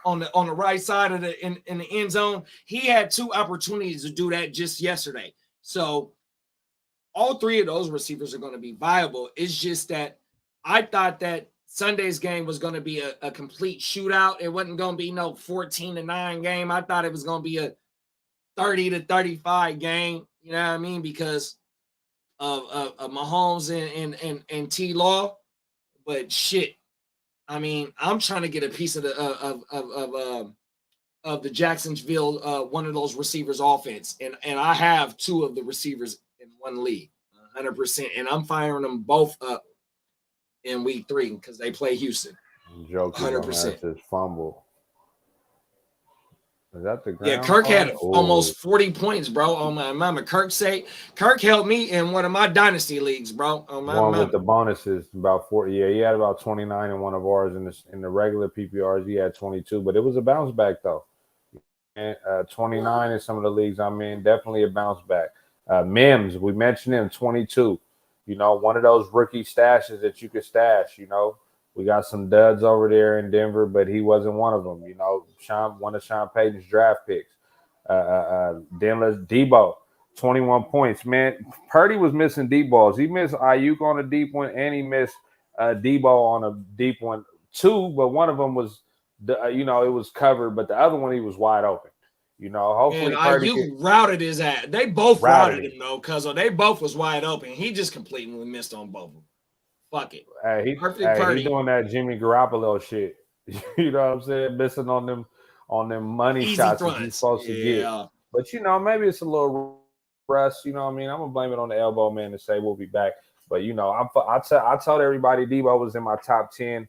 on the right side of in the end zone. He had 2 opportunities to do that just yesterday. So all 3 of those receivers are going to be viable. It's just that I thought that Sunday's game was going to be a complete shootout. It wasn't going to be no 14-9 game. I thought it was going to be a 30-35 game. You know what I mean? Because of Mahomes and T. Law. But shit, I mean, I'm trying to get a piece of the Jacksonville one of those receivers offense, and I have 2 of the receivers in one league, 100%, and I'm firing them both up in week 3 because they play Houston. 100%. His fumble. Is that the ground? Yeah, Kirk had almost 40 points, bro. On my mama. Kirk helped me in one of my dynasty leagues, bro. On my one mama. with the bonuses, about 40. Yeah, he had about 29 in one of ours. In the regular PPRs, he had 22, but it was a bounce back though. And 29 in some of the leagues I'm in, definitely a bounce back. Mims, we mentioned him, 22. You know, one of those rookie stashes that you could stash. You know, we got some duds over there in Denver, but he wasn't one of them. You know, one of Sean Payton's draft picks. Debo, 21 points. Man, Purdy was missing deep balls. He missed Ayuk on a deep one, and he missed Debo on a deep one too. But one of them was, it was covered, but the other one he was wide open. You know, hopefully Ayuk routed his ass. They both routed him though, because they both was wide open. He just completely missed on both of them. Fuck it. He's doing that Jimmy Garoppolo shit. You know what I'm saying? Missing on them money easy shots fronts. that you're supposed to get. But maybe it's a little rust. You know what I mean? I'm gonna blame it on the elbow man to say we'll be back. But I told everybody Debo was in my top 10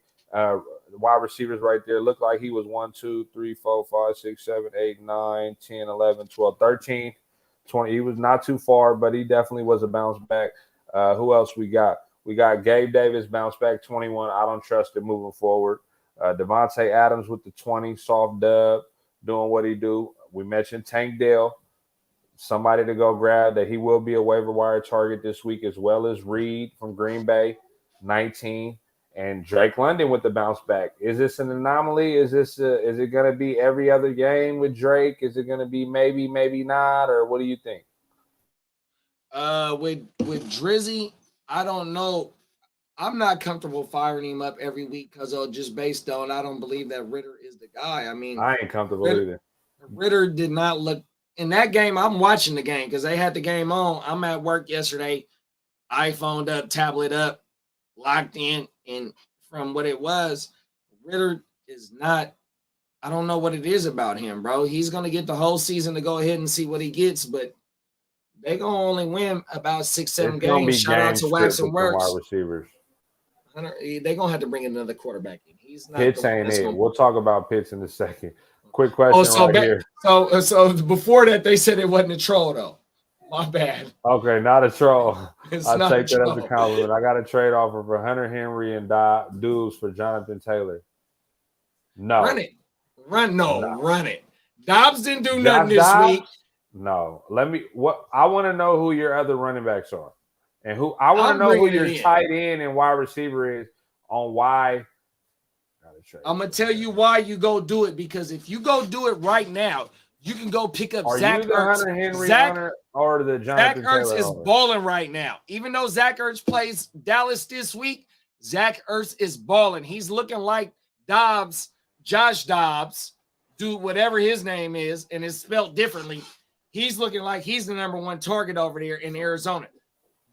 wide receivers right there. Looked like he was 1, 2, 3, 4, 5, 6, 7, 8, 9, 10, 11, 12, 13, 20. He was not too far, but he definitely was a bounce back. Who else we got? We got Gabe Davis, bounce back 21. I don't trust it moving forward. Devontae Adams with the 20, soft dub, doing what he do. We mentioned Tank Dell, somebody to go grab that he will be a waiver wire target this week, as well as Reed from Green Bay, 19, and Drake London with the bounce back. Is this an anomaly? Is it going to be every other game with Drake? Is it going to be maybe not, or what do you think? With Drizzy, I don't know. I'm not comfortable firing him up every week because just based on I don't believe that Ritter is the guy. I mean, I ain't comfortable either. Ritter did not look in that game. I'm watching the game because they had the game on. I'm at work yesterday, iPhoned up, tablet up, locked in, and from what it was, Ritter is not. I don't know what it is about him, bro. He's gonna get the whole season to go ahead and see what he gets, but they gonna only win about 6-7 games. Shout out to Wax and Works. Wide receivers. They're gonna have to bring another quarterback in. He's not. Pitts ain't it. We'll talk about Pitts in a second. Quick question here. So before that, they said it wasn't a troll though. My bad. Okay, not a troll. I'll take that as a compliment. I got a trade offer for Hunter Henry and Dubes for Jonathan Taylor. No. Run it. Run it. Dobbs didn't do nothing this week. No. I want to know who your other running backs are. And I want to know who your tight end and wide receiver is on why. I'm going to tell you why you go do it, because if you go do it right now, you can go pick up Zach Ertz. Hunter Henry runner or the Jonathan Zach Ertz Taylor is owner? balling right now. Even though Zach Ertz plays Dallas this week, Zach Ertz is balling. He's looking like Josh Dobbs, dude, whatever his name is, and it's spelled differently. He's looking like he's the number 1 target over there in Arizona.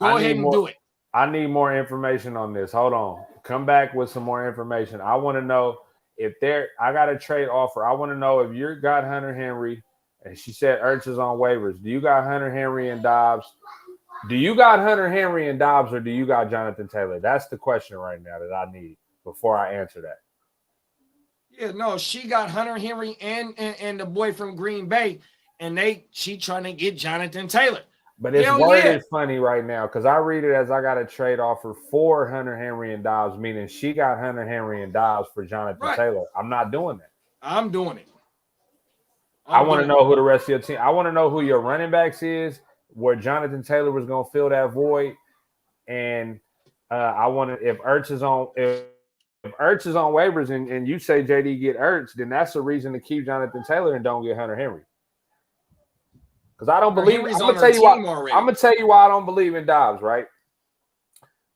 Go ahead and do it. I need more information on this. Hold on. Come back with some more information. I want to know if I got a trade offer. I want to know if you got Hunter Henry, and she said Ertz is on waivers. Do you got Hunter Henry and Dobbs? Do you got Hunter Henry and Dobbs, or do you got Jonathan Taylor? That's the question right now that I need before I answer that. Yeah, no, she got Hunter Henry and the boy from Green Bay, and she trying to get Jonathan Taylor. But its word is funny right now because I read it as I got a trade offer for Hunter Henry and Dobbs, meaning she got Hunter Henry and Dobbs for Jonathan Taylor. I'm not doing that. I'm doing it. I want to know who the rest of your team. I want to know who your running backs is, where Jonathan Taylor was going to fill that void, and I want to if Ertz is on waivers and you say JD get Ertz, then that's a reason to keep Jonathan Taylor and don't get Hunter Henry. Because I don't believe. I'm gonna tell you why. I'm gonna tell you why I don't believe in Dobbs. Right?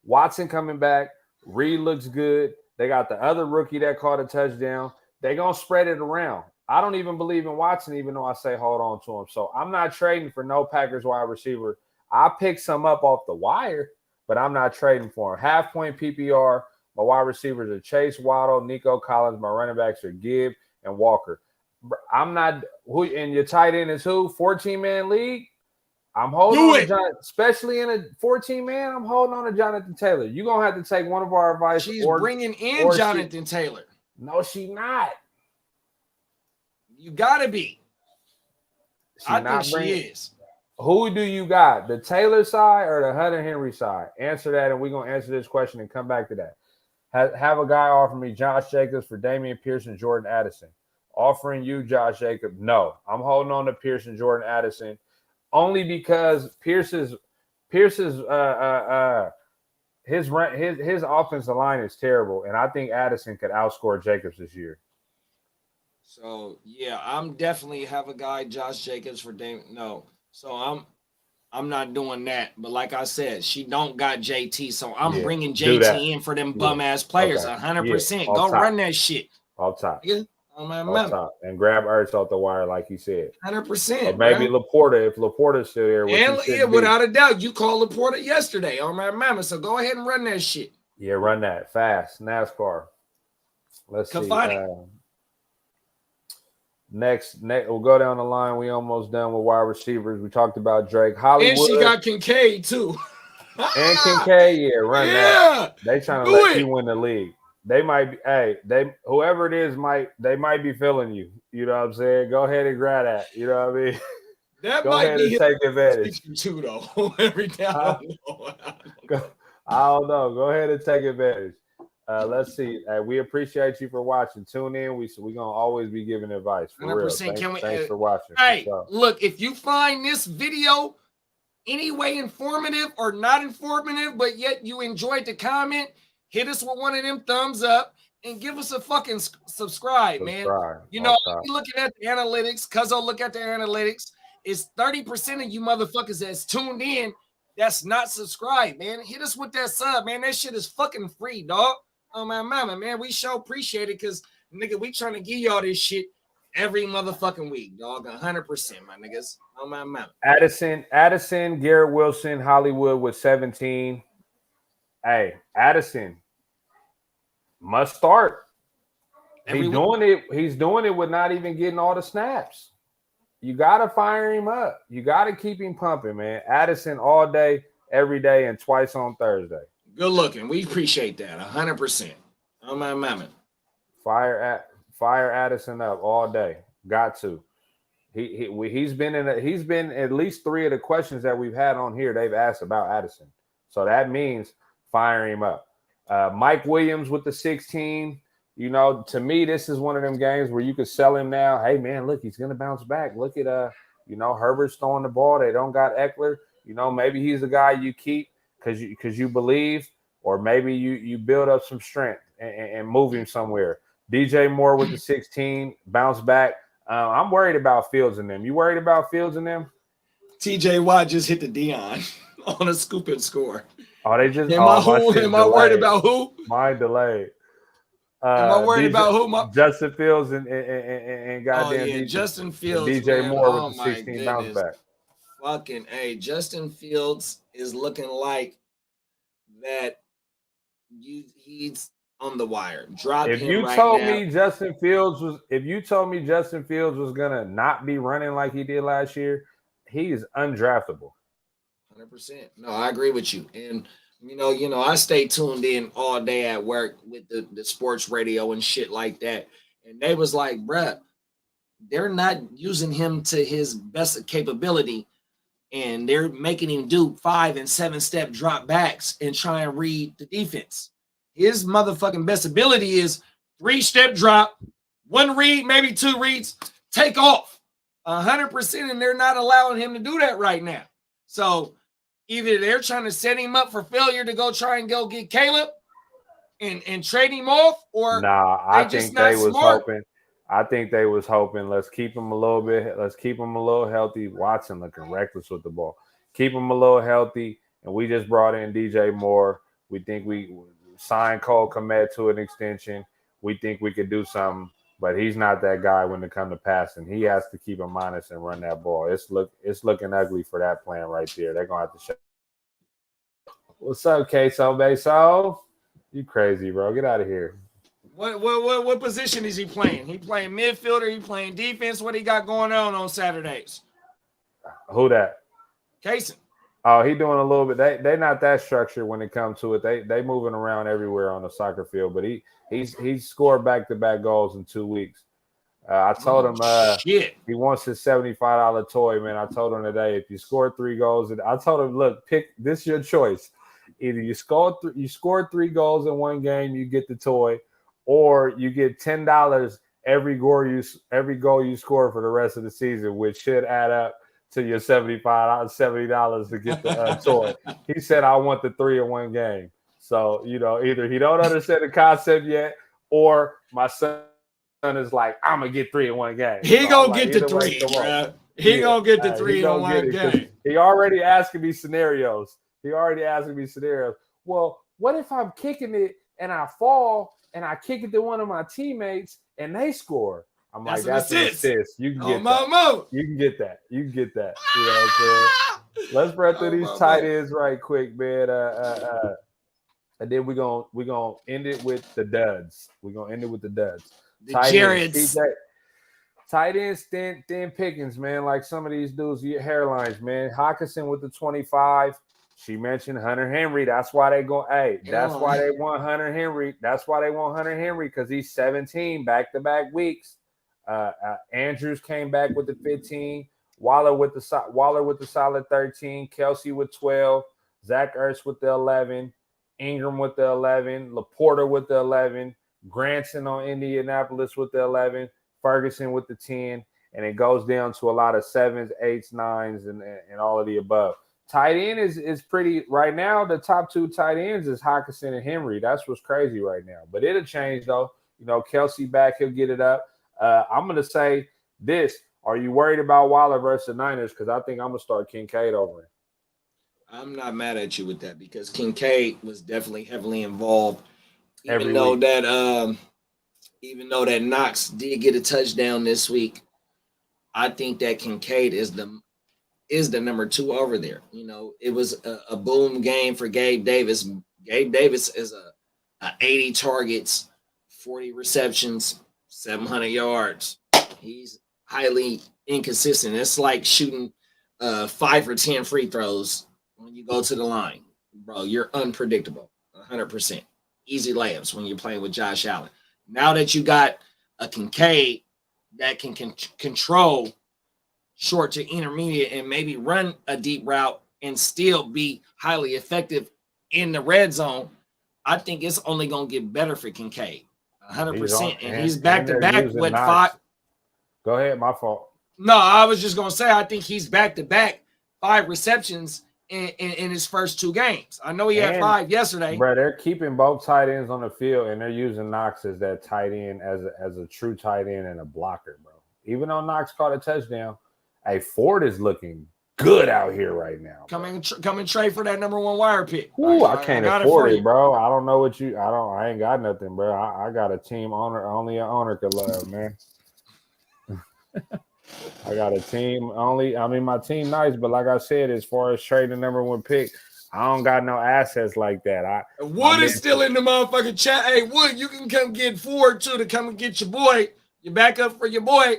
Watson coming back. Reed looks good. They got the other rookie that caught a touchdown. They're gonna spread it around. I don't even believe in Watson, even though I say hold on to him. So I'm not trading for no Packers wide receiver. I picked some up off the wire, but I'm not trading for him. Half point PPR. My wide receivers are Chase, Waddle, Nico Collins. My running backs are Gibb and Walker. I'm not who, and your tight end is who? 14-man league. I'm holding on to Jonathan, especially in a 14-man. I'm holding on to Jonathan Taylor. You're gonna have to take one of our advice. She's bringing in Jonathan Taylor. No, she's not. You gotta be. I think she is. Who do you got? The Taylor side or the Hunter Henry side? Answer that, and we're gonna answer this question and come back to that. Have a guy offer me Josh Jacobs for Damian Pierce and Jordan Addison. Offering you Josh Jacobs. No, I'm holding on to Pierce and Jordan Addison only because Pierce's his offensive line is terrible, and I think Addison could outscore Jacobs this year. So yeah, I'm definitely have a guy Josh Jacobs for Damian. No, so I'm not doing that. But like I said, she don't got JT, so I'm bringing JT in for them bum ass players. 100%. Go top. Run that shit. Off top. Yeah. And grab Ertz off the wire, like you said. 100%. Or maybe Laporta, if Laporta's still there. And without a doubt, you called Laporta yesterday on my mama. So go ahead and run that shit. Yeah, run that fast. NASCAR. Let's see. Next, we'll go down the line. We almost done with wide receivers. We talked about Drake. Hollywood. And she got Kincaid too. And Kincaid, run that. They trying to let you win the league. They might be, whoever it is might be feeling you. You know what I'm saying? Go ahead and grab that. You know what I mean? That go might ahead be and take advantage. Too though. Every time I don't know. Go ahead and take advantage. Let's see. We appreciate you for watching. Tune in. We're gonna always be giving advice. For 100%. Real. Thanks for watching. Hey, look, if you find this video anyway informative or not informative, but yet you enjoyed the comment, hit us with one of them thumbs up and give us a fucking subscribe, man. You know, I'm looking at the analytics, cuz I'll look at the analytics. It's 30% of you motherfuckers that's tuned in that's not subscribed, man. Hit us with that sub, man. That shit is fucking free, dog. Oh, my mama, man. We sure appreciate it because, nigga, we trying to give y'all this shit every motherfucking week, dog. 100%, my niggas. Oh, my mama. Addison, Garrett Wilson, Hollywood with 17. Hey, Addison must start. He's doing it with not even getting all the snaps. You gotta fire him up. You gotta keep him pumping, man. Addison all day, every day, and twice on Thursday. Good looking. We appreciate that. 100%. Oh my mama. Fire Addison up all day. Got to. He's been at least 3 of the questions that we've had on here. They've asked about Addison, so that means fire him up. Mike Williams with the 16. You know, to me, this is one of them games where you could sell him now. Hey, man, look, he's going to bounce back. Look at, Herbert's throwing the ball. They don't got Eckler. You know, maybe he's the guy you keep because you believe, or maybe you build up some strength and move him somewhere. DJ Moore with the 16, bounce back. I'm worried about Fields and them. You worried about Fields and them? TJ Watt just hit the Dion on a scoop and score. Oh, they just. Am I worried about who? Mine delayed. Am I worried about who? Justin Fields and goddamn DJ, Justin Fields. DJ Moore with the 16 bounce back. Fucking Justin Fields is looking like that he's on the wire. Drop If him you right told now. me Justin Fields was gonna not be running like he did last year, he is undraftable. 100%. No, I agree with you. And I stay tuned in all day at work with the sports radio and shit like that. And they was like, bruh, they're not using him to his best capability. And they're making him do 5 and 7 step drop backs and try and read the defense. His motherfucking best ability is 3-step drop, 1 read, maybe 2 reads, take off 100%. And they're not allowing him to do that right now. So either they're trying to set him up for failure to go try and go get Caleb and trade him off, or I think they was smart. hoping. I think they was hoping, let's keep him a little healthy. Watson looking reckless with the ball. Keep him a little healthy. And we just brought in DJ Moore. We think we signed Cole Kmet to an extension. We think we could do something, but he's not that guy when it comes to passing. He has to keep him honest and run that ball. It's looking ugly for that plan right there. They're gonna have to show. What's up, Queso Beso? You crazy, bro. Get out of here. What position is he playing? He playing midfielder? He playing defense? What he got going on Saturdays? Who that? Kaysen. Oh, he doing a little bit. They not that structured when it comes to it. They moving around everywhere on the soccer field. But he scored back-to-back goals in 2 weeks. I told him he wants his $75 toy, man. I told him today, if you score 3 goals, I told him, look, pick this is your choice. Either you scored 3 goals in one game, you get the toy, or you get $10 every goal you score for the rest of the season, which should add up to your $70 to get the toy. He said, I want the 3 in one game. So, either he don't understand the concept yet, or my son is like, I'm going to get 3 in one game. He so going to get the 3, bro. He going to get the 3 in one game. He already asking me scenarios. Well, what if I'm kicking it and I fall and I kick it to one of my teammates and they score? I'm like, that's an assist. You can get that. You can get that. You know what I'm saying? Let's run through these tight ends right quick, man. And then we're gonna end it with the duds. The Jareds. Tight ends, thin pickings, man. Like some of these dudes, hairlines, man. Hawkinson with the 25. She mentioned Hunter Henry. That's why they go. Hey, that's why they want Hunter Henry. That's why they want Hunter Henry, because he's 17 back-to-back weeks. Andrews came back with the 15. Waller with the solid 13. Kelsey with 12. Zach Ertz with the 11. Ingram with the 11. Laporta with the 11. Granson on Indianapolis with the 11. Ferguson with the 10. And it goes down to a lot of 7s, 8s, 9s, and all of the above. Tight end is pretty right now. The top 2 tight ends is Hawkinson and Henry. That's what's crazy right now. But it'll change though. Kelsey back, he'll get it up. I'm gonna say this: are you worried about Waller versus the Niners? Because I think I'm gonna start Kincaid over him. I'm not mad at you with that, because Kincaid was definitely heavily involved. Even though that Knox did get a touchdown this week, I think that Kincaid is the number 2 over there. It was a boom game for Gabe Davis. Gabe Davis is a 80 targets, 40 receptions, 700 yards. He's highly inconsistent. It's like shooting 5 or 10 free throws when you go to the line. Bro, you're unpredictable. 100%. Easy layups when you're playing with Josh Allen. Now that you got a Kincaid that can control short to intermediate and maybe run a deep route and still be highly effective in the red zone, I think it's only going to get better for Kincaid. 100%. And he's back-to-back with 5. Go ahead, my fault. No, I was just going to say, I think he's back-to-back 5 receptions in his first 2 games. I know he had 5 yesterday. Bro, they're keeping both tight ends on the field, and they're using Knox as that tight end, as a true tight end and a blocker, bro. Even though Knox caught a touchdown, hey, Ford is looking good out here right now. Come and trade for that number 1 wire pick. Ooh, I can't afford it, bro. I don't know what I ain't got nothing, bro. I got a team owner, only an owner could love, man. I got a team only. I mean, my team nice, but like I said, as far as trading the number 1 pick, I don't got no assets like that. Wood is still in the motherfucking chat. Hey, Wood, you can come get Ford too to come and get your boy. You back up for your boy.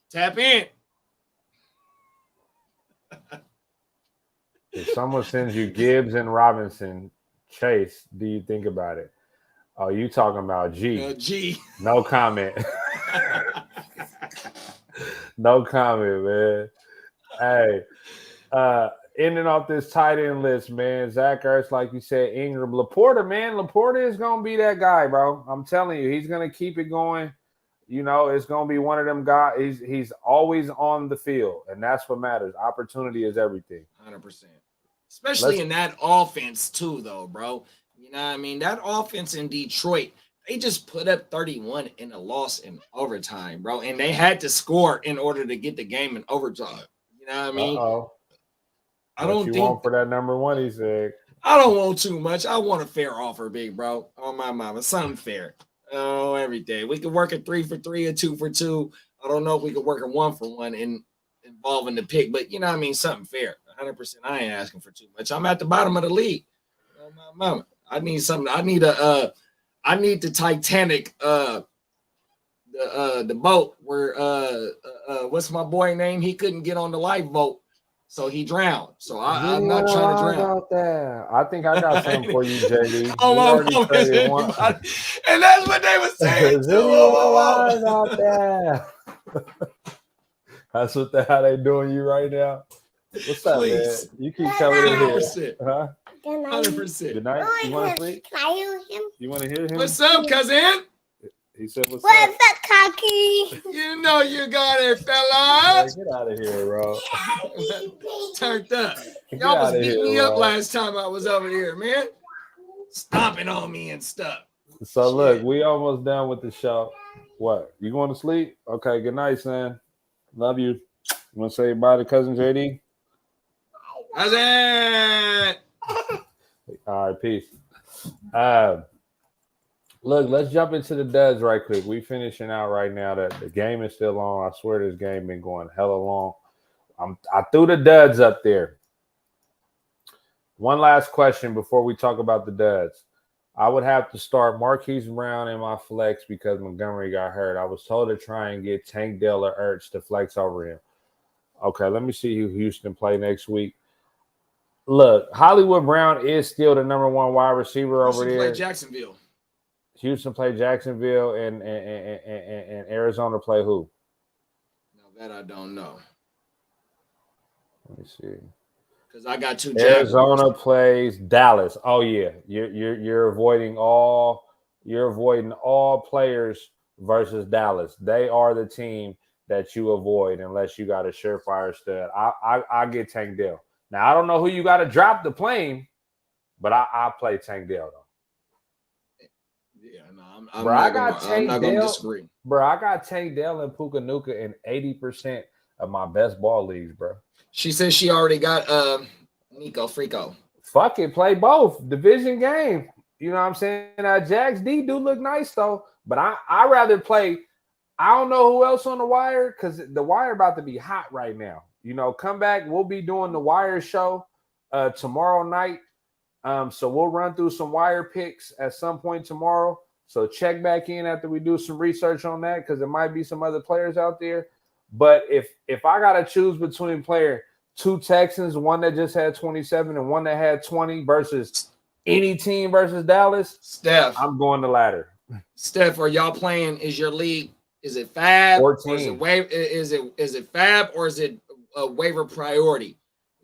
Tap in. If someone sends you Gibbs and Robinson, Chase, do you think about it? Oh, you talking about G? G. No comment. No comment, man. Hey, ending off this tight end list, man. Zach Ertz, like you said, Ingram, Laporta, man. Laporta is gonna be that guy, bro. I'm telling you, he's gonna keep it going. You know, it's gonna be one of them guys. He's always on the field, and that's what matters. Opportunity is everything. 100%. Especially in that offense too, though, bro. You know what I mean? That offense in Detroit, they just put up 31 in a loss in overtime, bro. And they had to score in order to get the game in overtime. You know what I mean? I don't think want for that number one, he said. I don't want too much. I want a fair offer, big bro. On my mama. Something fair. Oh, every day. We could work a 3 for 3 or 2 for 2. I don't know if we could work a 1 for 1 involving the pick, but you know what I mean? Something fair. 100%. I ain't asking for too much. I'm at the bottom of the league. Oh, my mama. I need something. I need the Titanic, the boat where what's my boy name? He couldn't get on the lifeboat, so he drowned. So I'm not trying to drown. About that. I think I got something for you, JD. Oh my God. And that's what they were saying. About that. That's how they doing you right now. What's up, man? You keep telling me here. Huh? 100%. Good night. You want to sleep? Can I hear him? You want to hear him? What's up, cousin? He said, what's What's up? up, Cocky? You know you got it, fella. Hey, get out of here, bro. Turned up. Get Y'all was outta beating here, me up bro. last time I was over here, man. Stomping on me and stuff. So look, we almost done with the show. What? You going to sleep? Okay, good night, son. Love you. You want to say bye to cousin JD? Cousin. All right, peace. Look, let's jump into the duds right quick. We finishing out right now. That the game is still on. I swear this game been going hella long. I threw the duds up there. One last question before we talk about the duds. I would have to start Marquise Brown in my flex because Montgomery got hurt. I was told to try and get Tank Dell or Ertz to flex over him. Okay, let me see who Houston play next week. Look, Hollywood Brown is still the number one wide receiver over there. Play Jacksonville. Houston play Jacksonville and Arizona play who? No, that I don't know. Let me see. Because I got 2 Arizona Jaguars. plays Dallas. Oh yeah, you're avoiding all players versus Dallas. They are the team that you avoid unless you got a surefire stud. I get Tank Dell. Now I don't know who you got to drop the plane, but I play Tank Dell though. Yeah, no, I'm not going to disagree. Bro, I got Tank Dell and Puka Nuka in 80% of my best ball leagues, bro. She says she already got Nico Frico. Fuck it, play both. Division game. You know what I'm saying? Jags D do look nice though, but I rather play. I don't know who else on the wire because the wire about to be hot right now. You know, come back. We'll be doing the wire show tomorrow night. So we'll run through some wire picks at some point tomorrow. So check back in after we do some research on that because there might be some other players out there. But if I gotta choose between player 2 Texans, one that just had 27 and one that had 20 versus any team versus Dallas, Steph, I'm going the latter. Steph, are y'all playing? Is your league? Is it Fab? 14. Or is it Fab or is it a waiver priority?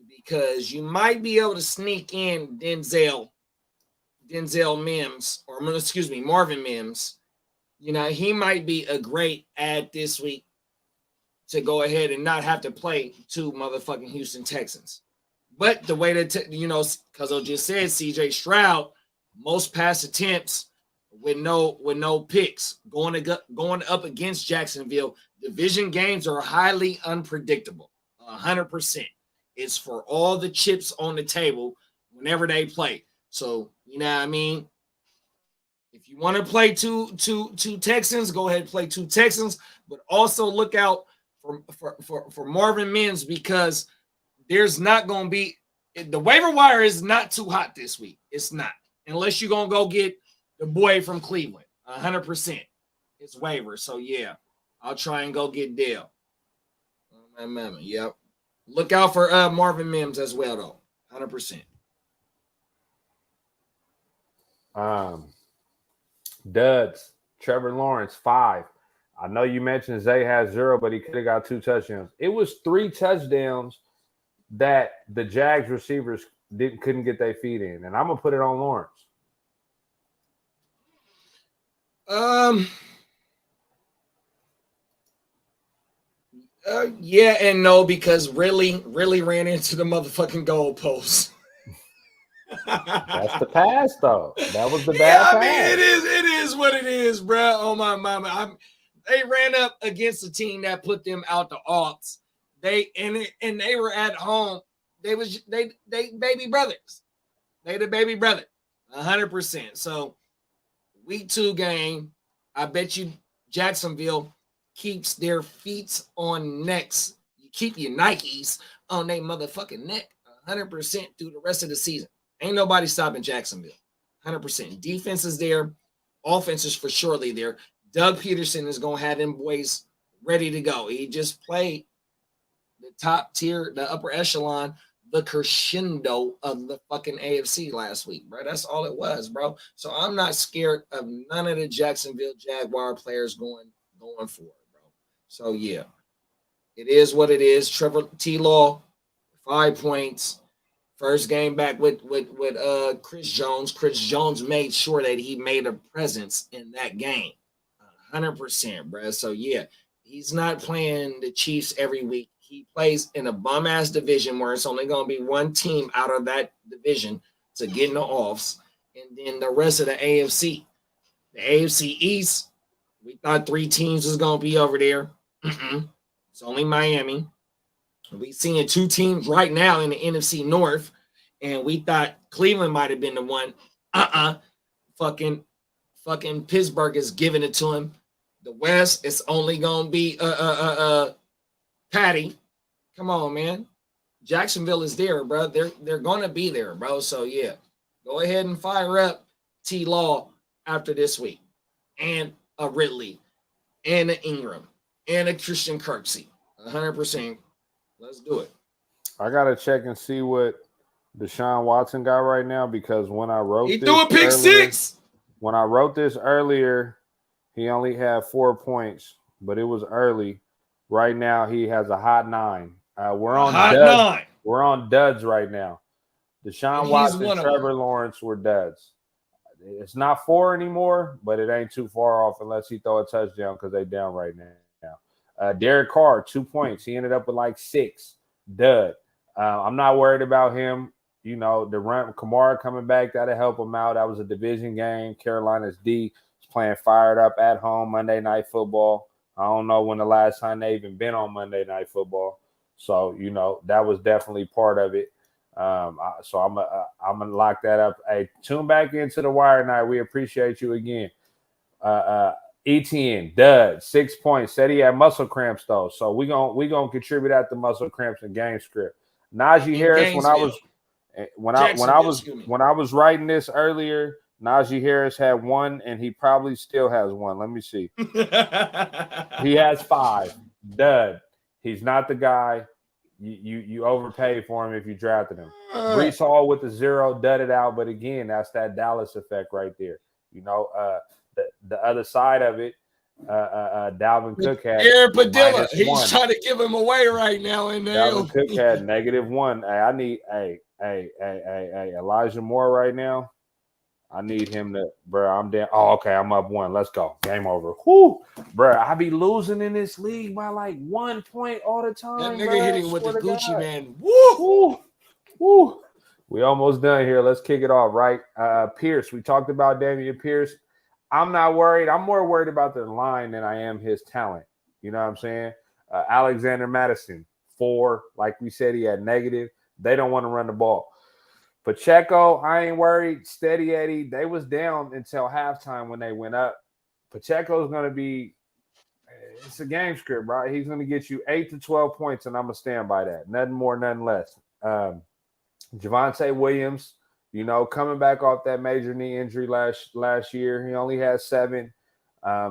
Because you might be able to sneak in Denzel Mims, or excuse me, Marvin Mims. You know, he might be a great add this week to go ahead and not have to play 2 motherfucking Houston Texans. But the way that, because I just said CJ Stroud, most pass attempts with no picks going up against Jacksonville. Division games are highly unpredictable. 100%. It's for all the chips on the table whenever they play. So, you know what I mean? If you want to play two Texans, go ahead and play 2 Texans, but also look out for Marvin Mims because there's not going to be The waiver wire is not too hot this week. It's not. Unless you're going to go get the boy from Cleveland. 100%. It's waiver. So, yeah, I'll try and go get Dale. Yep. Look out for Marvin Mims as well, though. 100%. Duds. Trevor Lawrence, 5. I know you mentioned Zay has 0, but he could have got 2 touchdowns. It was 3 touchdowns that the Jags receivers couldn't get their feet in, and I'm gonna put it on Lawrence. Yeah and no, because really ran into the motherfucking goalpost. That's the pass, though. That was the bad pass. I mean, it is what it is, bro. Oh my mama, they ran up against a team that put them out the odds. They were at home. They baby brothers. They the baby brother, 100%. So week 2 game, I bet you Jacksonville keeps their feet on necks. You keep your Nikes on their motherfucking neck 100% through the rest of the season. Ain't nobody stopping Jacksonville. 100%. Defense is there. Offense is for surely there. Doug Peterson is going to have them boys ready to go. He just played the top tier, the upper echelon, the crescendo of the fucking AFC last week, bro. That's all it was, bro. So I'm not scared of none of the Jacksonville Jaguar players going for it, bro. So, yeah, it is what it is. Trevor T-Law, 5 points. First game back with Chris Jones. Chris Jones made sure that he made a presence in that game. 100%, bro. So, yeah, he's not playing the Chiefs every week. He plays in a bum-ass division where it's only going to be one team out of that division to get in the offs, and then the rest of the AFC. The AFC East, we thought 3 teams was going to be over there. It's only Miami. We seeing 2 teams right now in the NFC North, and we thought Cleveland might have been the one. Fucking Pittsburgh is giving it to him. The West is only gonna be Patty. Come on, man. Jacksonville is there, bro. They're gonna be there, bro. So yeah, go ahead and fire up T-Law after this week, and a Ridley, and an Ingram, and a Christian Kirksey. 100%. Let's do it. I gotta check and see what Deshaun Watson got right now, because when I wrote he threw a pick 6. When I wrote this earlier, he only had 4 points, but it was early. Right now, he has a hot 9. We're on duds. 9. We're on duds right now. Deshaun Watson and Trevor Lawrence were duds. It's not 4 anymore, but it ain't too far off unless he throw a touchdown because they down right now. Derek Carr, 2 points. He ended up with like 6. Dud. I'm not worried about him. You know, the run, Kamara coming back, that'll help him out. That was a division game. Carolina's D is playing fired up at home, Monday Night Football. I don't know when the last time they even been on Monday Night Football. So, you know, that was definitely part of it. So I'm gonna lock that up. Hey, tune back into the wire night. We appreciate you again. ETN, Dud, 6 points. Said he had muscle cramps though, so we gonna contribute at the muscle cramps and game script. Najee Harris, when I was writing this earlier, Najee Harris had 1, and he probably still has 1. Let me see. He has 5. Dud. He's not the guy. You overpaid for him if you drafted him. Breece Hall with the 0, dudded out, but again, that's that Dallas effect right there. You know, the other side of it, Dalvin Cook had Aaron Padilla. He's trying to give him away right now. And Dalvin Cook had -1. Hey, I need Elijah Moore right now. I need him to, bro. I'm down. Oh, okay. I'm up 1. Let's go. Game over. Whoo, bro. I be losing in this league by like 1 point all the time. That nigga hitting with the Gucci man. Woo, woo. We almost done here. Let's kick it off, right? Pierce. We talked about Dameon Pierce. I'm not worried. I'm more worried about the line than I am his talent. You know what I'm saying? Alexander Madison, 4. Like we said, he had negative. They don't want to run the ball. Pacheco, I ain't worried. Steady Eddie, they was down until halftime when they went up. Pacheco's going to be – it's a game script, right? He's going to get you 8 to 12 points, and I'm going to stand by that. Nothing more, nothing less. Javonte Williams, you know, coming back off that major knee injury last year, he only had 7.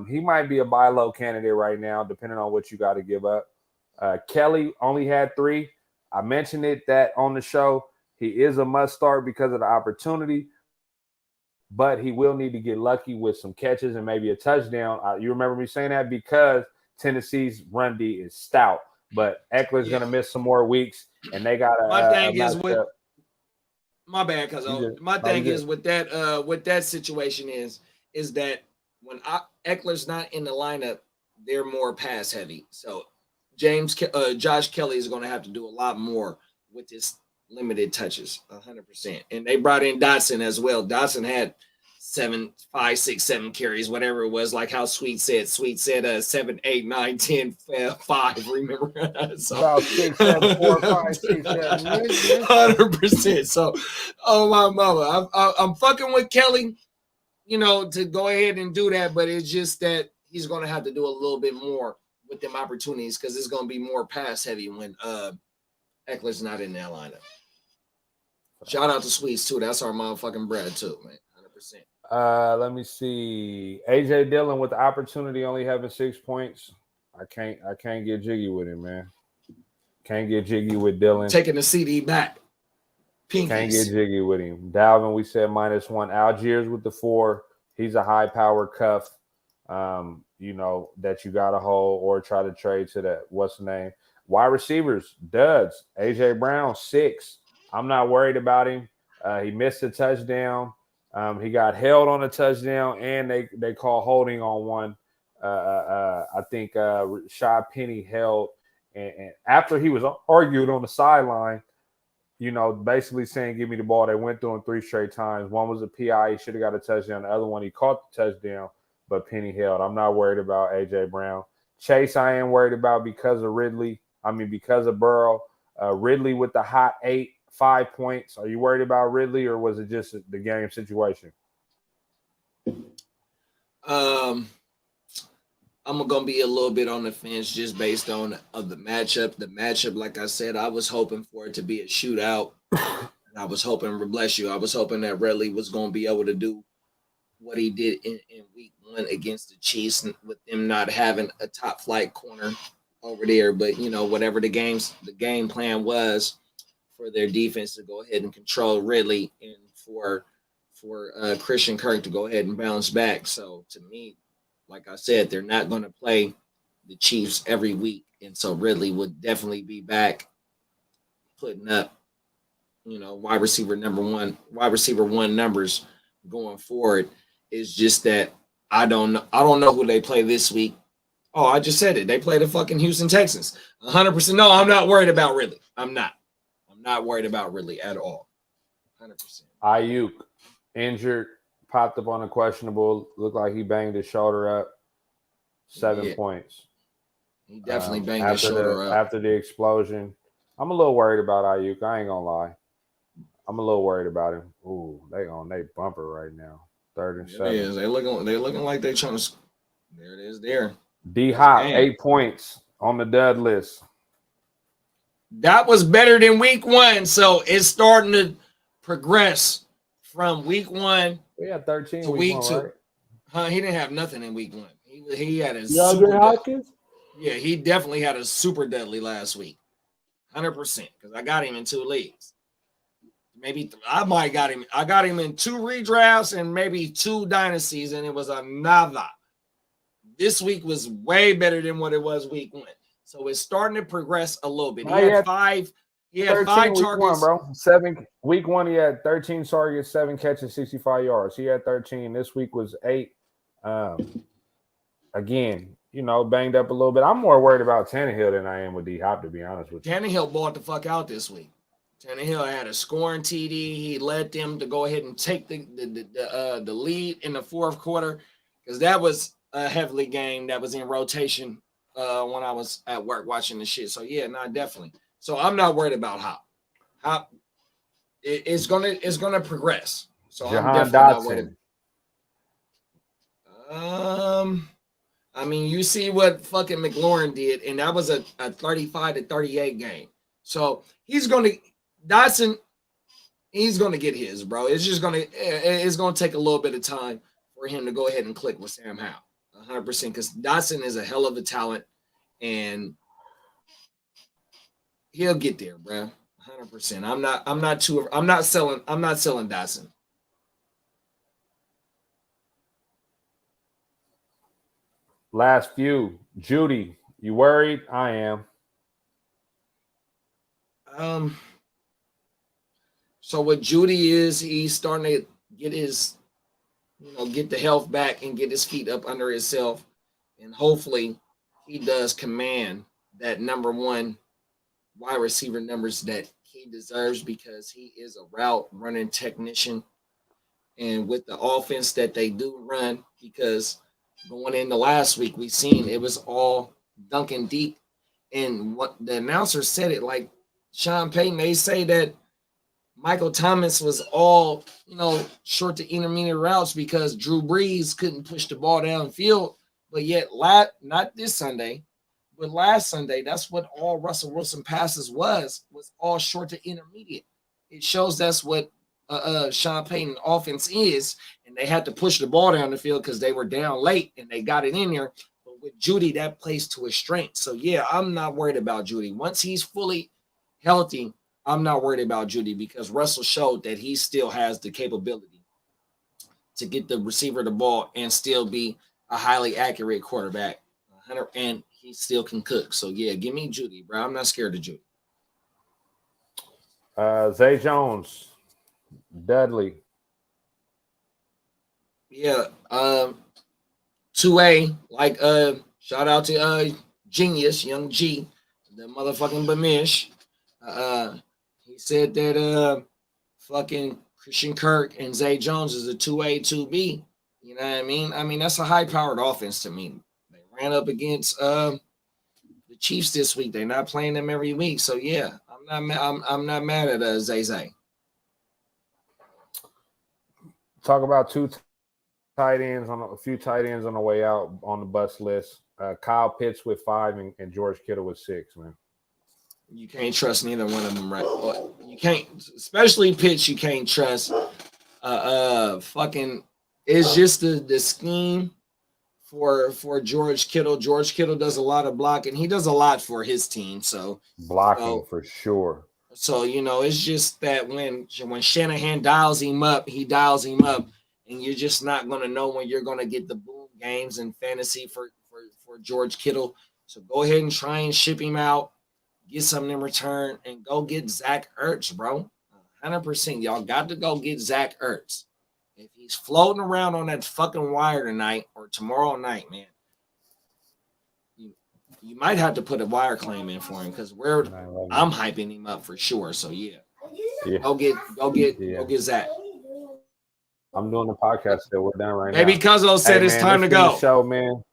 He might be a buy low candidate right now, depending on what you got to give up. Kelly only had 3. I mentioned it that on the show. He is a must start because of the opportunity, but he will need to get lucky with some catches and maybe a touchdown. You remember me saying that because Tennessee's run D is stout, but Eckler's going to miss some more weeks, and they got a. My thing is with my bad, because my thing is with that situation is that when Eckler's not in the lineup, they're more pass heavy. So Josh Kelly is going to have to do a lot more with his limited touches, 100%. And they brought in Dotson as well. Dotson had 5, 6, 7 carries, whatever it was, like how Sweet said 7, 8, 9, 10, 5. Remember? So, about 6, 7, 4, 5, 6, 7. 100%. So, oh my mama, I'm fucking with Kelly, you know, to go ahead and do that, but it's just that he's going to have to do a little bit more with them opportunities because it's going to be more pass heavy when Eckler's not in that lineup. Shout out to Sweets too. That's our motherfucking bread too, man. 100%. Let me see. AJ Dillon with the opportunity only having 6 points. I can't get jiggy with him, man. Can't get jiggy with Dillon. Taking the CD back. Pinkies. Can't get jiggy with him. Dalvin, we said -1. Algiers with the 4. He's a high power cuff. You know, that you got to hold or try to trade to that. What's the name? Wide receivers, duds. AJ Brown, 6. I'm not worried about him. He missed a touchdown. He got held on a touchdown, and they call holding on one. I think Rashad Penny held, and after he was argued on the sideline, you know, basically saying, give me the ball. They went through him 3 straight times. One was a PI. He should have got a touchdown. The other one, he caught the touchdown, but Penny held. I'm not worried about A.J. Brown. Chase, I am worried about because of Burrow. Ridley with the hot 8, 5 points. Are you worried about Ridley, or was it just the game situation? I'm going to be a little bit on the fence just based on the matchup. The matchup, like I said, I was hoping for it to be a shootout. And I was hoping, bless you, I was hoping that Ridley was going to be able to do what he did in week 1 against the Chiefs with them not having a top flight corner over there. But, you know, whatever the game plan was for their defense to go ahead and control Ridley and for Christian Kirk to go ahead and bounce back. So, to me, like I said, they're not going to play the Chiefs every week. And so Ridley would definitely be back putting up, you know, wide receiver 1 numbers going forward. It's just that I don't know who they play this week. Oh, I just said it. They play the fucking Houston Texans. 100%. No, I'm not worried about Ridley. I'm not worried about Ridley at all. 100%. Ayuk injured. Popped up on a questionable. Looked like he banged his shoulder up. 7 points. He definitely banged his shoulder up. After the explosion. I'm a little worried about Ayuk. I ain't going to lie. I'm a little worried about him. Ooh, they on their bumper right now. 3rd and 7. It is. They looking like they trying to. There it is there. D-Hop, 8 points on the dud list. That was better than week 1. So it's starting to progress from week 1. We had 13 to week 2. Right? He didn't have nothing in week 1. He had a super Hopkins? Yeah, he definitely had a super deadly last week. 100%. Because I got him in 2 leagues. Maybe I might got him. I got him in 2 redrafts and maybe 2 dynasties, and it was another. This week was way better than what it was week 1. So it's starting to progress a little bit. He had 5. He had 5 targets, 1, bro. 7 week 1. He had 13 targets, 7 catches, 65 yards. He had 13. This week was 8. Again, you know, banged up a little bit. I'm more worried about Tannehill than I am with D-Hop, to be honest with you. Tannehill bought the fuck out this week. Tannehill had a scoring TD. He led them to go ahead and take the lead in the 4th quarter because that was a heavily game that was in rotation when I was at work watching the shit. So yeah, definitely. So I'm not worried about Hop. It's gonna progress. So Jahan I'm definitely not worried. I mean, you see what fucking McLaurin did, and that was a 35-38 game. So he's gonna Dotson He's gonna get his, bro. It's gonna take a little bit of time for him to go ahead and click with Sam Howell, 100%. Because Dotson is a hell of a talent, and he'll get there, bro. 100%. I'm not selling Dotson. Last few. Judy, you worried? I am. So what Judy is, he's starting to get get the health back and get his feet up under himself. And hopefully he does command that number one wide receiver numbers that he deserves, because he is a route running technician. And with the offense that they do run, because going into last week, we seen it was all dunking deep. And what the announcer said it, like Sean Payton, they say that Michael Thomas was all, short to intermediate routes because Drew Brees couldn't push the ball downfield. But yet, not this Sunday, but last Sunday, that's what all Russell Wilson passes was all short to intermediate. It shows that's what Sean Payton offense is, and they had to push the ball down the field because they were down late and they got it in there. But with Judy, that plays to his strength. So, yeah, I'm not worried about Judy. Once he's fully healthy, I'm not worried about Judy, because Russell showed that he still has the capability to get the receiver the ball and still be a highly accurate quarterback. And he still can cook. So, yeah, give me Judy, bro. I'm not scared of Judy. Zay Jones, Dudley. Yeah, 2A, like shout out to Genius, Young G, the motherfucking Bamish. He said that fucking Christian Kirk and Zay Jones is a 2A, 2B. You know what I mean? I mean, that's a high-powered offense to me. They ran up against the Chiefs this week. They're not playing them every week. So, yeah, I'm not mad at Zay. Talk about a few tight ends on the way out on the bus list. Kyle Pitts with 5 and George Kittle with 6, man. You can't trust neither one of them, right? You can't, especially Pitts. You can't trust. Fucking, it's just the scheme for George Kittle. George Kittle does a lot of blocking. He does a lot for his team. So blocking for sure. So it's just that when Shanahan dials him up, he dials him up, and you're just not gonna know when you're gonna get the boom games in fantasy for George Kittle. So go ahead and try and ship him out. Get something in return, and go get Zach Ertz, bro. 100%. Y'all got to go get Zach Ertz. If he's floating around on that fucking wire tonight or tomorrow night, man, you might have to put a wire claim in for him, because I'm hyping him up for sure. So yeah. Go get Zach. I'm doing the podcast that we're done right now. Maybe Cuzzo said it's time to go. Show, man.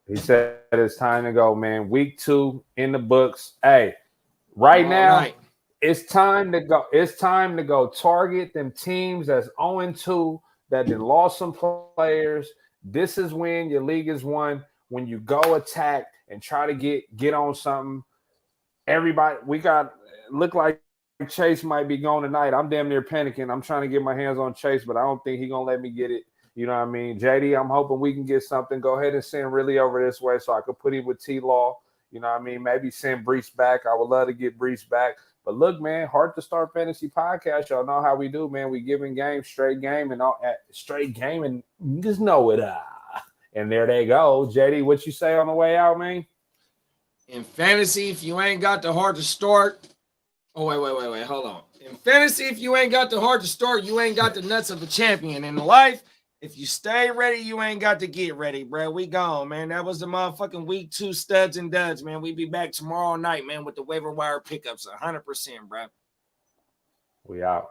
He said it's time to go, man. Week 2 in the books. Hey, right now, it's time to go. It's time to go target them teams that's 0-2 that then lost some players. This is when your league is won. When you go attack and try to get on something. Everybody, look like Chase might be gone tonight. I'm damn near panicking. I'm trying to get my hands on Chase, but I don't think he's gonna let me get it. You know what I mean? JD, I'm hoping we can get something. Go ahead and send Riley over this way so I could put him with T-Law. You know what I mean? Maybe send Brees back. I would love to get Brees back. But look, man, Hard to Start Fantasy Podcast. Y'all know how we do, man. We giving games, straight game, and you just know it. And there they go. JD, what you say on the way out, man? In fantasy, if you ain't got the Hard to Start. Oh, wait. Hold on. In fantasy, if you ain't got the Hard to Start, you ain't got the nuts of a champion. In life, if you stay ready, you ain't got to get ready, bro. We gone, man. That was the motherfucking week 2 studs and duds, man. We be back tomorrow night, man, with the waiver wire pickups, 100%, bro. We out.